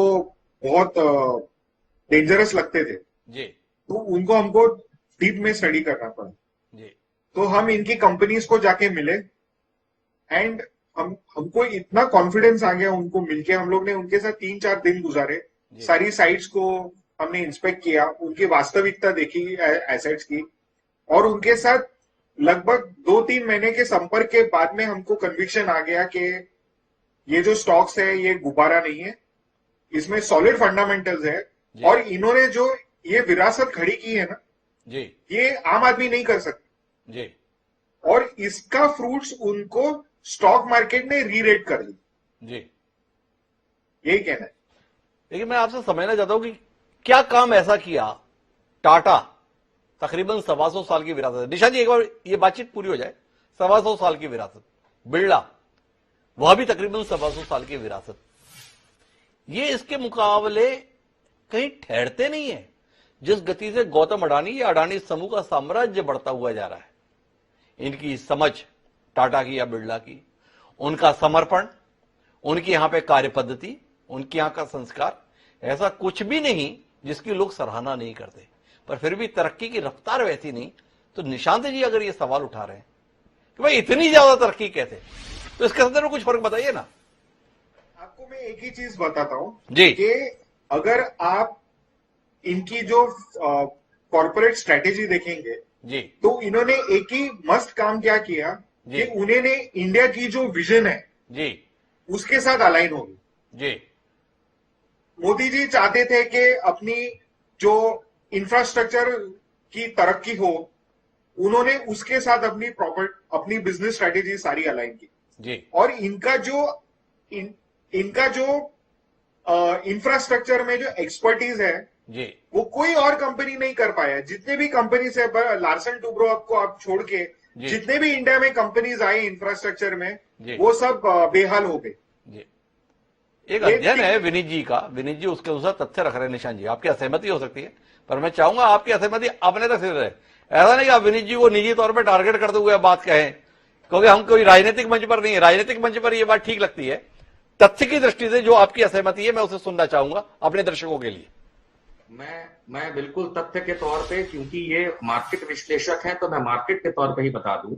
बहुत डेंजरस लगते थे जी, तो उनको हमको डीप में स्टडी करना पड़ा जी। तो हम इनकी कंपनीज को जाके मिले एंड हमको इतना कॉन्फिडेंस आ गया उनको मिलके। हम लोग ने उनके साथ 3-4 दिन गुजारे, सारी साइट्स को हमने इंस्पेक्ट किया, उनकी वास्तविकता देखी एसेट्स की, और उनके साथ लगभग 2-3 महीने के संपर्क के बाद में हमको कन्विक्शन आ गया कि ये जो स्टॉक्स है ये गुब्बारा नहीं है, इसमें सॉलिड फंडामेंटल्स है और इन्होंने जो ये विरासत खड़ी की है ना जी, ये आम आदमी नहीं कर सकता जी, और इसका फ्रूट्स उनको स्टॉक मार्केट ने री-रेट कर दी जी। यही कहना है। लेकिन मैं आपसे समझना चाहता हूं कि क्या काम ऐसा किया टाटा, तकरीबन 125 साल की विरासत है। निशा जी एक बार ये बातचीत पूरी हो जाए। 125 साल की विरासत, बिरला वह भी तकरीबन 125 साल की विरासत। ये इसके मुकाबले कहीं ठहरते नहीं है। जिस गति से गौतम अडानी या अडानी समूह का साम्राज्य बढ़ता हुआ जा रहा है, इनकी समझ टाटा की या बिरला की, उनका समर्पण, उनकी यहां पे कार्य पद्धति, उनके यहां का संस्कार, ऐसा कुछ भी नहीं जिसकी लोग सराहना नहीं करते। पर फिर भी तरक्की की रफ्तार वैसी नहीं। तो निशांत जी अगर ये सवाल उठा रहे हैं कि भाई इतनी ज्यादा तरक्की कैसे, तो इसके अंदर में कुछ फर्क बताइए ना। आपको मैं एक ही चीज बताता हूं जी कि अगर आप इनकी जो कॉर्पोरेट स्ट्रेटेजी देखेंगे जी तो इन्होंने एक ही मस्त काम क्या किया कि उन्होंने इंडिया की जो विजन है जी उसके साथ अलाइन होगी। जी मोदी जी चाहते थे कि अपनी जो इंफ्रास्ट्रक्चर की तरक्की हो, उन्होंने उसके साथ अपनी बिजनेस स्ट्रेटेजी सारी अलाइन की जी और इनका जो इंफ्रास्ट्रक्चर में जो एक्सपर्टीज है जी वो कोई और कंपनी नहीं कर पाया। जितने भी कंपनीज है, लार्सन टूब्रो आपको आप छोड़ के जितने भी इंडिया में कंपनीज आए इंफ्रास्ट्रक्चर में, वो सब बेहाल हो गए। जी एक अध्ययन है विनीत जी का, विनीत जी उसके अनुसार तथ्य रख रहे हैं निशांत जी। आपकी असहमति हो सकती है, पर मैं चाहूंगा आपकी असहमति अपने तक सिर्फ रहे। ऐसा नहीं कि आप विनीत जी को निजी तौर पर टारगेट करते हुए बात कहें, क्योंकि हम कोई राजनीतिक मंच पर नहीं है। राजनीतिक मंच पर यह बात ठीक लगती है, तथ्य की दृष्टि से जो आपकी असहमति है मैं उसे सुनना चाहूंगा अपने दर्शकों के लिए। मैं बिल्कुल तथ्य के तौर पे, क्योंकि ये मार्केट विश्लेषक है तो मैं मार्केट के तौर पे ही बता दूं।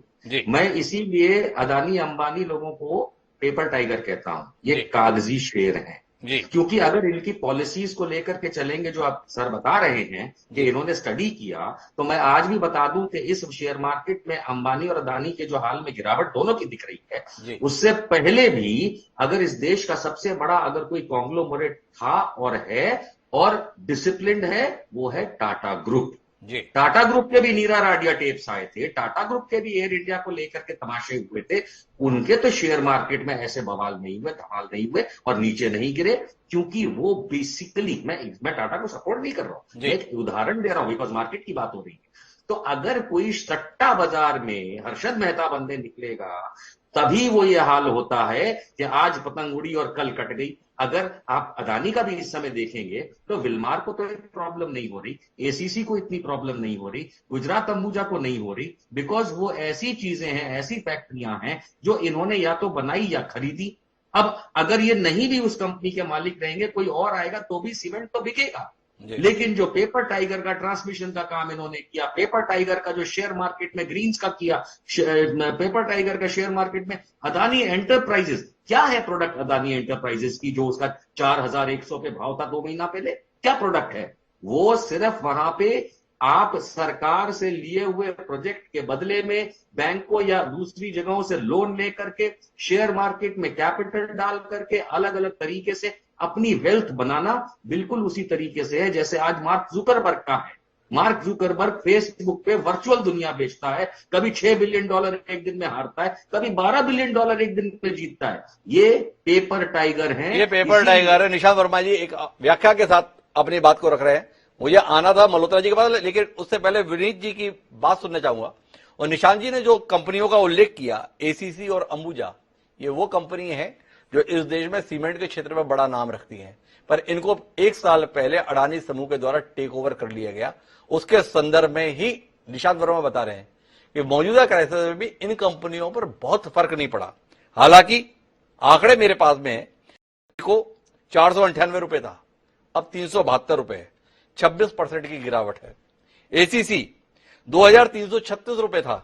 मैं इसीलिए अदानी अंबानी लोगों को पेपर टाइगर कहता हूं। ये कागजी शेर हैं। क्योंकि अगर इनकी पॉलिसीज को लेकर के चलेंगे, जो आप सर बता रहे हैं कि इन्होंने स्टडी किया, तो मैं आज भी बता दूं कि इस शेयर मार्केट में अंबानी और अदानी के जो हाल में गिरावट दोनों की दिख रही है, उससे पहले भी अगर इस देश का सबसे बड़ा अगर कोई कॉन्ग्लोमरेट था और है और डिसिप्लिन्ड है, वो है टाटा ग्रुप। टाटा ग्रुप के भी नीरा राडिया टेप्स आए थे, टाटा ग्रुप के भी एयर इंडिया को लेकर के तमाशे हुए थे। उनके तो शेयर मार्केट में ऐसे बवाल नहीं हुए, धमाल नहीं हुए और नीचे नहीं गिरे, क्योंकि वो बेसिकली, मैं टाटा को सपोर्ट नहीं कर रहा हूं, एक उदाहरण दे रहा हूं बिकॉज मार्केट की बात हो रही है। तो अगर कोई सट्टा बाजार में हर्षद मेहता बनने निकलेगा, तभी वो ये हाल होता है कि आज पतंग उड़ी और कल कट गई। अगर आप अदानी का भी इस समय देखेंगे तो विलमार को तो प्रॉब्लम नहीं हो रही, एसीसी को इतनी प्रॉब्लम नहीं हो रही, गुजरात अंबुजा को नहीं हो रही, बिकॉज वो ऐसी चीजें हैं, ऐसी फैक्ट्रियां हैं जो इन्होंने या तो बनाई या खरीदी। अब अगर ये नहीं भी उस कंपनी के मालिक रहेंगे, कोई और आएगा तो भी सीमेंट तो बिकेगा। लेकिन जो पेपर टाइगर का ट्रांसमिशन का काम इन्होंने किया, पेपर टाइगर का जो शेयर मार्केट में ग्रीन्स का किया, पेपर टाइगर का शेयर मार्केट में अदानी एंटरप्राइजेस, क्या है प्रोडक्ट अदानी एंटरप्राइजेस की जो उसका 4100 पे भाव था 2 महीना पहले, क्या प्रोडक्ट है वो? सिर्फ वहां पे आप सरकार से लिए हुए प्रोजेक्ट के बदले में बैंकों या दूसरी जगहों से लोन लेकर के शेयर मार्केट में कैपिटल डाल करके अलग अलग तरीके से अपनी वेल्थ बनाना बिल्कुल उसी तरीके से है जैसे आज मार्क जुकरबर्ग का है। मार्क जुकरबर्ग फेसबुक पे वर्चुअल दुनिया बेचता है, कभी $6 बिलियन एक दिन में हारता है, कभी $12 बिलियन एक दिन में जीतता है। ये पेपर टाइगर है, ये पेपर टाइगर है। निशांत वर्मा जी एक व्याख्या के साथ अपनी बात को रख रहे हैं। मुझे आना था मल्होत्रा जी के पास, लेकिन उससे पहले विनीत जी की बात सुनना चाहूंगा। और निशांत जी ने जो कंपनियों का उल्लेख किया, एसीसी और अंबुजा, ये वो कंपनी है जो इस देश में सीमेंट के क्षेत्र में बड़ा नाम रखती हैं, पर इनको 1 साल पहले अडानी समूह के द्वारा टेक ओवर कर लिया गया। उसके संदर्भ में ही निशांत वर्मा बता रहे हैं कि मौजूदा क्राइसिस में भी इन कंपनियों पर बहुत फर्क नहीं पड़ा। हालांकि आंकड़े मेरे पास में है, को 498 रुपए था, अब 372 रुपए है, 26% की गिरावट है। एसीसी 2336 रुपए था,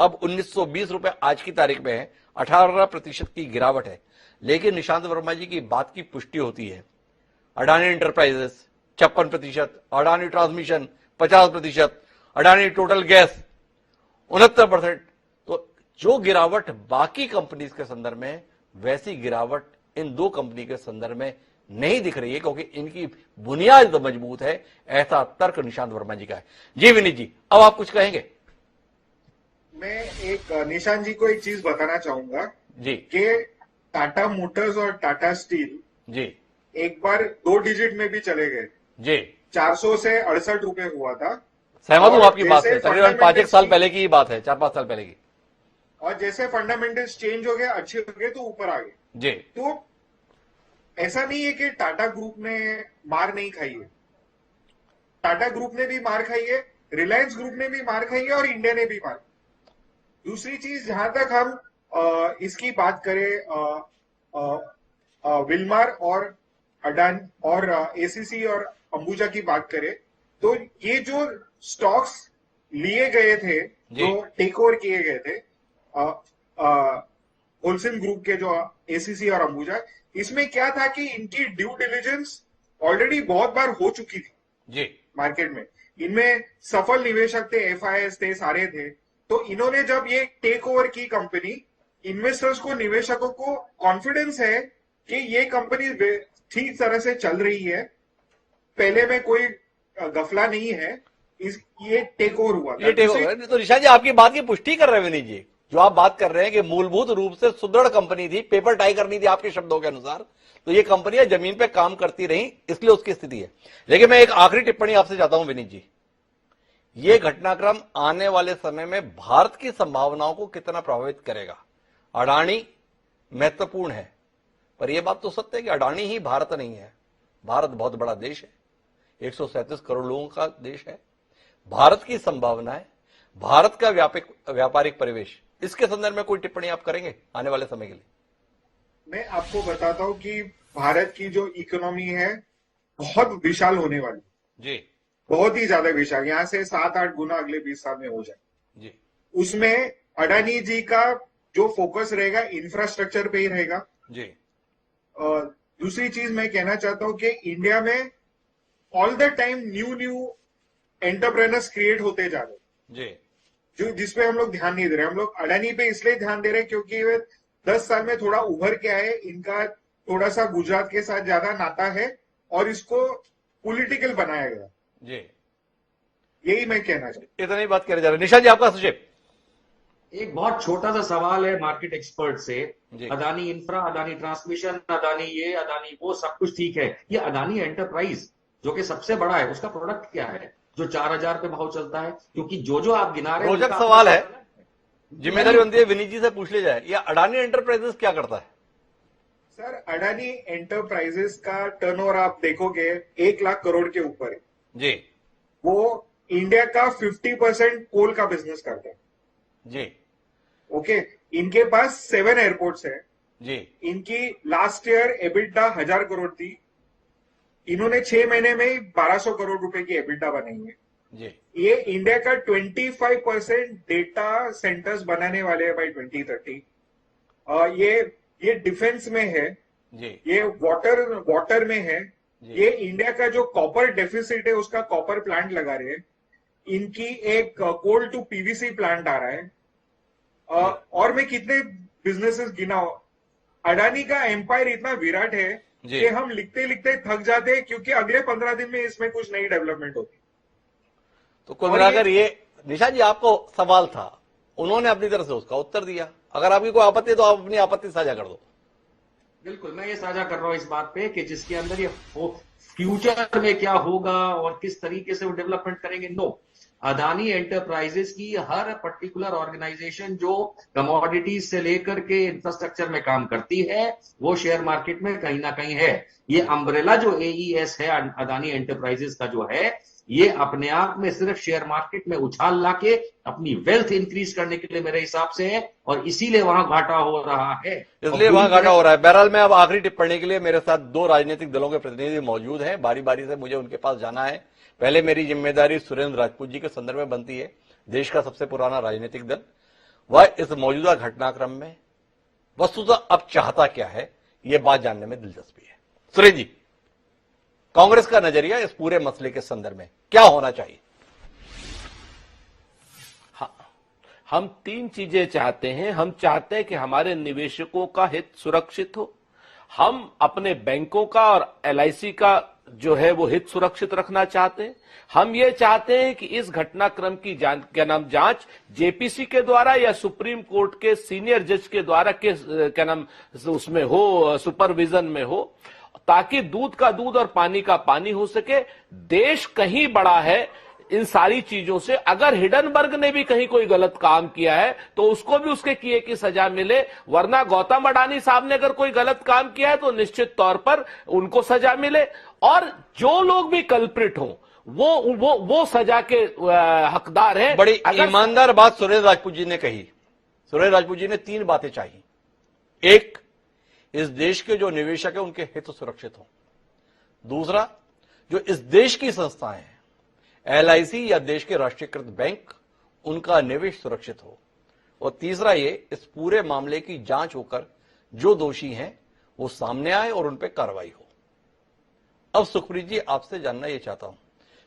अब 1920 रुपए आज की तारीख में है, 18% की गिरावट है। लेकिन निशांत वर्मा जी की बात की पुष्टि होती है। Adani enterprises 56%, Adani transmission 50%, Adani total gas 69%। तो जो गिरावट बाकी कंपनीज के संदर्भ में, वैसी गिरावट इन 2 कंपनी के संदर्भ में नहीं दिख रही है, क्योंकि इनकी बुनियाद तो मजबूत है। ऐसा तर्क निशांत वर्मा जी का है। जी विनीत जी, अब आप कुछ कहेंगे? मैं एक निशांत जी को एक चीज बताना चाहूंगा जी कि टाटा मोटर्स और टाटा स्टील जी एक बार 2 डिजिट में भी चले गए जी, 400 से 68 रुपए हुआ था। सहमत हूं आपकी बात से। तकरीबन 5-1 साल पहले की बात है, 4-5 साल पहले की। और जैसे फंडामेंटल्स चेंज हो गए, अच्छे हो गए, तो ऊपर आ गए जी। तो ऐसा नहीं है कि टाटा ग्रुप ने मार नहीं खाई है। टाटा ग्रुप ने भी मार खाई है, रिलायंस ग्रुप ने भी मार खाई है और इंडिया ने भी मार। दूसरी चीज, जहां तक हम इसकी बात करें, विलमार और अडानी और एसीसी और अंबुजा की बात करें, तो ये जो स्टॉक्स लिए गए थे, जो टेक ओवर किए गए थे होलसेल ग्रुप के, जो एसीसी और अंबुजा, इसमें क्या था कि इनकी ड्यू डिलिजेंस ऑलरेडी बहुत बार हो चुकी थी जी मार्केट में। इनमें सफल निवेशक थे, एफआईएस थे, सारे थे। तो इन्होंने जब ये टेक ओवर की कंपनी, इन्वेस्टर्स को, निवेशकों को कॉन्फिडेंस है कि ये कंपनी ठीक तरह से चल रही है, पहले में कोई गफला नहीं है, ये टेक ओवर हुआ। ये टेक ओवर। तो निशा जी, आपकी बात की पुष्टि कर रहे हैं विनीत जी, जो आप बात कर रहे हैं कि मूलभूत रूप से सुदृढ़ कंपनी थी, पेपर टाई करनी थी आपके शब्दों के अनुसार, तो ये कंपनियां जमीन पे काम करती रही, इसलिए उसकी स्थिति है। लेकिन मैं एक आखिरी टिप्पणी आपसे चाहता हूं विनीत जी, ये घटनाक्रम आने वाले समय में भारत की संभावनाओं को कितना प्रभावित करेगा? अडानी महत्वपूर्ण है, पर यह बात तो सत्य है कि अडानी ही भारत नहीं है। भारत बहुत बड़ा देश है, 137 करोड़ लोगों का देश है। भारत की संभावनाएं, भारत का व्यापारिक परिवेश, इसके संदर्भ में कोई टिप्पणी आप करेंगे आने वाले समय के लिए? मैं आपको बताता हूं कि भारत की जो इकोनॉमी है बहुत विशाल होने वाली जी, बहुत ही ज्यादा विशाल, यहां से 7-8 गुना अगले 20 साल में हो जाए जी। उसमें अडानी जी का जो फोकस रहेगा इंफ्रास्ट्रक्चर पे ही रहेगा जी। दूसरी चीज मैं कहना चाहता हूं कि इंडिया में all the time new entrepreneurs create होते जा रहे जी, जो जिसपे हम लोग ध्यान नहीं दे रहे। हम लोग अडानी पे इसलिए ध्यान दे रहे हैं क्योंकि वे 10 साल में थोड़ा उभर के आए, इनका थोड़ा सा गुजरात के साथ ज्यादा नाता है और इसको पॉलिटिकल बनाया गया जी। यही मैं कहना चाहता। इतना ही बात करे जा रहे। निशा जी, आपका सुझाव? एक बहुत छोटा सा सवाल है मार्केट एक्सपर्ट से। अदानी इंफ्रा, अदानी ट्रांसमिशन, अदानी ये, अदानी वो, सब कुछ ठीक है। ये अदानी एंटरप्राइज जो कि सबसे बड़ा है, उसका प्रोडक्ट क्या है जो 4000 पे भाव चलता है? क्योंकि जो आप गिना रहे हैं, रोचक सवाल है, जिम्मेदारी बनती है विनीत जी से पूछ ले जाए। या अडानी एंटरप्राइजेस क्या करता है? सर, अडानी एंटरप्राइजेस का टर्नओवर आप देखोगे 1 लाख करोड़ के ऊपर है जी। वो इंडिया का 50% कोल का बिजनेस करता है जी। ओके। इनके पास 7 एयरपोर्ट्स है जी। इनकी लास्ट ईयर एबिटा 1000 करोड़ थी, इन्होंने 6 महीने में ही 1200 करोड़ रुपए की एबिटा बनाई है जी। ये इंडिया का 25% डेटा सेंटर्स बनाने वाले हैं बाई 2030। ये डिफेंस में है जी। ये वाटर में है। ये इंडिया का जो कॉपर डेफिसिट है उसका कॉपर प्लांट लगा रहे हैं। इनकी एक कोल टू पीवीसी प्लांट आ रहा है। और मैं कितने बिजनेसेस गिनाऊं। अडानी का एम्पायर इतना विराट है कि हम लिखते लिखते थक जाते हैं क्योंकि अगले 15 दिन में इसमें कुछ नई डेवलपमेंट होती। तो कुल मिलाकर ये निशा जी, आपको सवाल था, उन्होंने अपनी तरफ से उसका उत्तर दिया। अगर आपकी कोई आपत्ति है तो आप अपनी आपत्ति साझा कर दो। बिल्कुल, मैं ये साझा कर रहा हूं इस बात पे कि जिसके अंदर ये फ्यूचर में क्या होगा और किस तरीके से वो डेवलपमेंट करेंगे। नो, अदानी एंटरप्राइजेस की हर पर्टिकुलर ऑर्गेनाइजेशन जो कमोडिटीज से लेकर के इंफ्रास्ट्रक्चर में काम करती है वो शेयर मार्केट में कहीं ना कहीं है। ये अम्ब्रेला जो एईएस है अदानी एंटरप्राइजेस का जो है, ये अपने आप में सिर्फ शेयर मार्केट में उछाल लाके अपनी वेल्थ इंक्रीज करने के लिए मेरे हिसाब से है और इसीलिए वहां घाटा हो रहा है। इसलिए वहां घाटा हो रहा है। बहरहाल में अब आखिरी टिप्पणी के लिए मेरे साथ 2 राजनीतिक दलों के प्रतिनिधि मौजूद हैं। बारी बारी से मुझे उनके पास जाना है। पहले मेरी जिम्मेदारी सुरेंद्र राजपूत जी के संदर्भ में बनती है। देश का सबसे पुराना राजनीतिक दल, वह इस मौजूदा घटनाक्रम में वस्तुतः अब चाहता क्या है, यह बात जानने में दिलचस्पी है। सुरेंद्र जी, कांग्रेस का नजरिया इस पूरे मसले के संदर्भ में क्या होना चाहिए? हम 3 चीजें चाहते हैं। हम चाहते हैं कि हमारे निवेशकों का हित सुरक्षित हो, हम अपने बैंकों का और एलआईसी का जो है वो हित सुरक्षित रखना चाहते हैं। हम ये चाहते हैं कि इस घटनाक्रम की जांच जेपीसी के द्वारा या सुप्रीम कोर्ट के सीनियर जज के द्वारा उसमें हो, सुपरविजन में हो, ताकि दूध का दूध और पानी का पानी हो सके। देश कहीं बड़ा है, इन सारी चीजों से अगर हिडनबर्ग ने भी कहीं कोई गलत काम किया है तो उसको भी उसके किए की सजा मिले, वरना गौतम अडानी साहब ने अगर कोई गलत काम किया है तो निश्चित तौर पर उनको सजा मिले, और जो लोग भी कल्प्रिट हों वो सजा के हकदार हैं। बड़ी ईमानदार बात सुरेश राजपूत जी ने कही। सुरेश राजपूत जी ने 3 बातें चाहिए। एक, इस देश के जो निवेशक है उनके हित सुरक्षित हों। दूसरा, जो इस देश की संस्थाएं हैं, LIC या देश के राष्ट्रीयकृत बैंक, उनका निवेश सुरक्षित हो। और तीसरा ये, इस पूरे मामले की जांच होकर जो दोषी हैं वो सामने आए और उन पर कार्रवाई हो। अब सुखप्रीत जी, आपसे जानना ये चाहता हूं,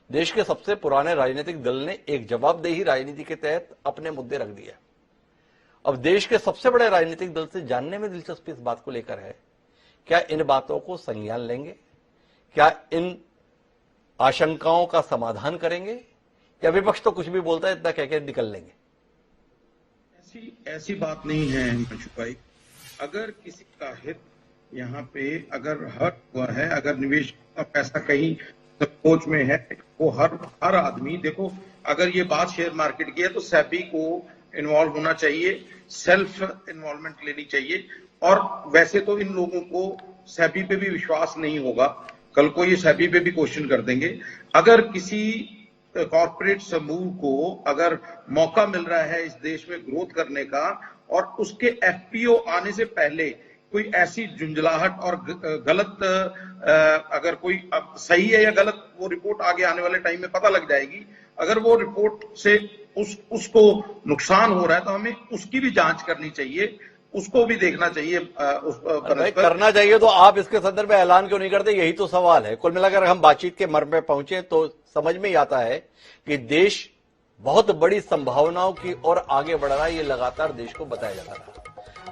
देश के सबसे पुराने राजनीतिक दल ने एक जवाबदेही राजनीति के तहत अपने मुद्दे रख दिया। अब देश के सबसे बड़े राजनीतिक दल से जानने में दिलचस्पी इस बात को लेकर है, क्या इन बातों को संज्ञान लेंगे, क्या इन आशंकाओं का समाधान करेंगे, या विपक्ष तो कुछ भी बोलता है इतना कहकर निकल लेंगे? ऐसी बात नहीं है हिमांशु भाई। अगर किसी का हित यहाँ पे अगर हर्ट हुआ है, अगर निवेश का पैसा कहीं सोच में है, वो हर आदमी, देखो अगर ये बात शेयर मार्केट की है तो सेबी को इन्वॉल्व होना चाहिए, सेल्फ इन्वॉल्वमेंट लेनी चाहिए। और वैसे तो इन लोगों को सेबी पे भी विश्वास नहीं होगा, कल को ये सेबी पे भी क्वेश्चन कर देंगे। अगर किसी कॉर्पोरेट समूह को अगर मौका मिल रहा है इस देश में ग्रोथ करने का, और उसके FPO आने से पहले कोई ऐसी झुंझलाहट और गलत, अगर कोई अब सही है या गलत, वो रिपोर्ट आगे आने वाले टाइम में पता लग जाएगी। अगर वो रिपोर्ट से उसको नुकसान हो रहा है तो हमें उसकी भी जांच करनी चाहिए, उसको भी देखना चाहिए। करना चाहिए तो आप इसके संदर्भ में ऐलान क्यों नहीं करते, यही तो सवाल है। कुल मिलाकर हम बातचीत के मर्म में पहुंचे तो समझ में ही आता है कि देश बहुत बड़ी संभावनाओं की ओर आगे बढ़ रहा है। ये लगातार देश को बताया जाता रहा।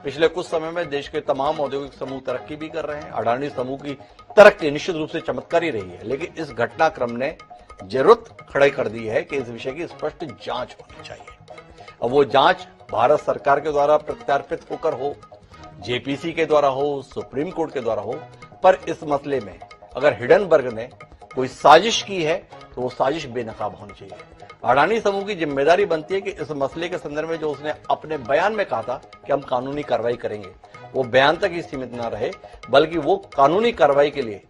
पिछले कुछ समय में देश के तमाम औद्योगिक समूह तरक्की भी कर रहे हैं। अडानी समूह की तरक्की निश्चित रूप से चमत्कारी रही है, लेकिन इस घटनाक्रम ने जरूरत खड़ी कर दी है कि इस विषय की स्पष्ट जांच होनी चाहिए। अब वो जांच भारत सरकार के द्वारा प्रत्यार्पित होकर हो, JPC के द्वारा हो, सुप्रीम कोर्ट के द्वारा हो, पर इस मसले में अगर हिडनबर्ग ने कोई साजिश की है तो वो साजिश बेनकाब होनी चाहिए। अडानी समूह की जिम्मेदारी बनती है कि इस मसले के संदर्भ में जो उसने अपने बयान में कहा था कि हम कानूनी कार्रवाई करेंगे, वो बयान तक ही सीमित न रहे, बल्कि वो कानूनी कार्रवाई के लिए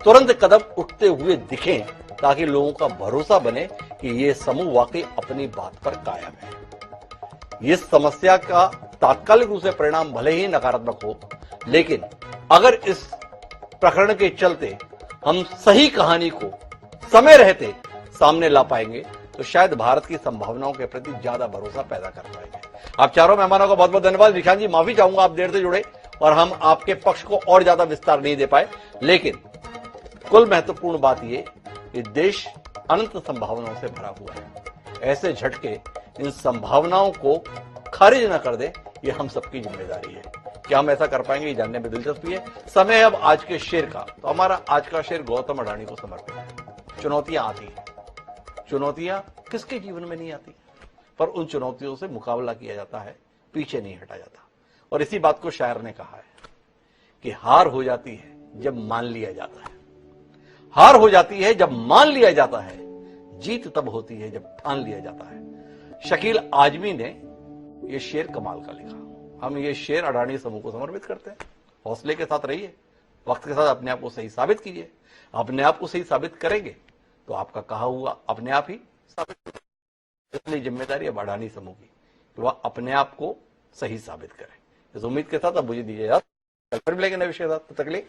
तुरंत कदम उठते हुए दिखें, ताकि लोगों का भरोसा बने कि ये समूह वाकई अपनी बात पर कायम है। इस समस्या का तात्कालिक रूप से परिणाम भले ही नकारात्मक हो, लेकिन अगर इस प्रकरण के चलते हम सही कहानी को समय रहते सामने ला पाएंगे तो शायद भारत की संभावनाओं के प्रति ज्यादा भरोसा पैदा कर पाएंगे। आप चारों मेहमानों का बहुत बहुत धन्यवाद। निशांत जी, माफी चाहूंगा, आप देर से जुड़े और हम आपके पक्ष को और ज्यादा विस्तार नहीं दे पाए, लेकिन कुल महत्वपूर्ण बात यह कि देश अनंत संभावनाओं से भरा हुआ है। ऐसे झटके इन संभावनाओं को खारिज न कर दे, ये हम सबकी जिम्मेदारी है। क्या हम ऐसा कर पाएंगे, ये जानने में दिलचस्पी है। समय अब आज के शेर का, तो हमारा आज का शेर गौतम अडानी को समर्पित है। चुनौतियां आती हैं, चुनौतियां किसके जीवन में नहीं आती, पर उन चुनौतियों से मुकाबला किया जाता है, पीछे नहीं हटा जाता। और इसी बात को शायर ने कहा है कि हार हो जाती है जब मान लिया जाता है, हार हो जाती है जब मान लिया जाता है, जीत तब होती है जब ठान लिया जाता है। शकील आजमी ने यह शेर कमाल का लिखा। हम ये शेर अडानी समूह को समर्पित करते हैं। हौसले के साथ रहिए, वक्त के साथ अपने आप को सही साबित कीजिए। अपने आप को सही साबित करेंगे तो आपका कहा हुआ अपने आप ही साबित होगा। इसलिए जिम्मेदारी अब अडानी समूह की कि वह अपने आप को सही साबित करे। इस उम्मीद के साथ अब मुझे दीजिए, फिर मिलेंगे नए विषय के साथ। तब तक के लिए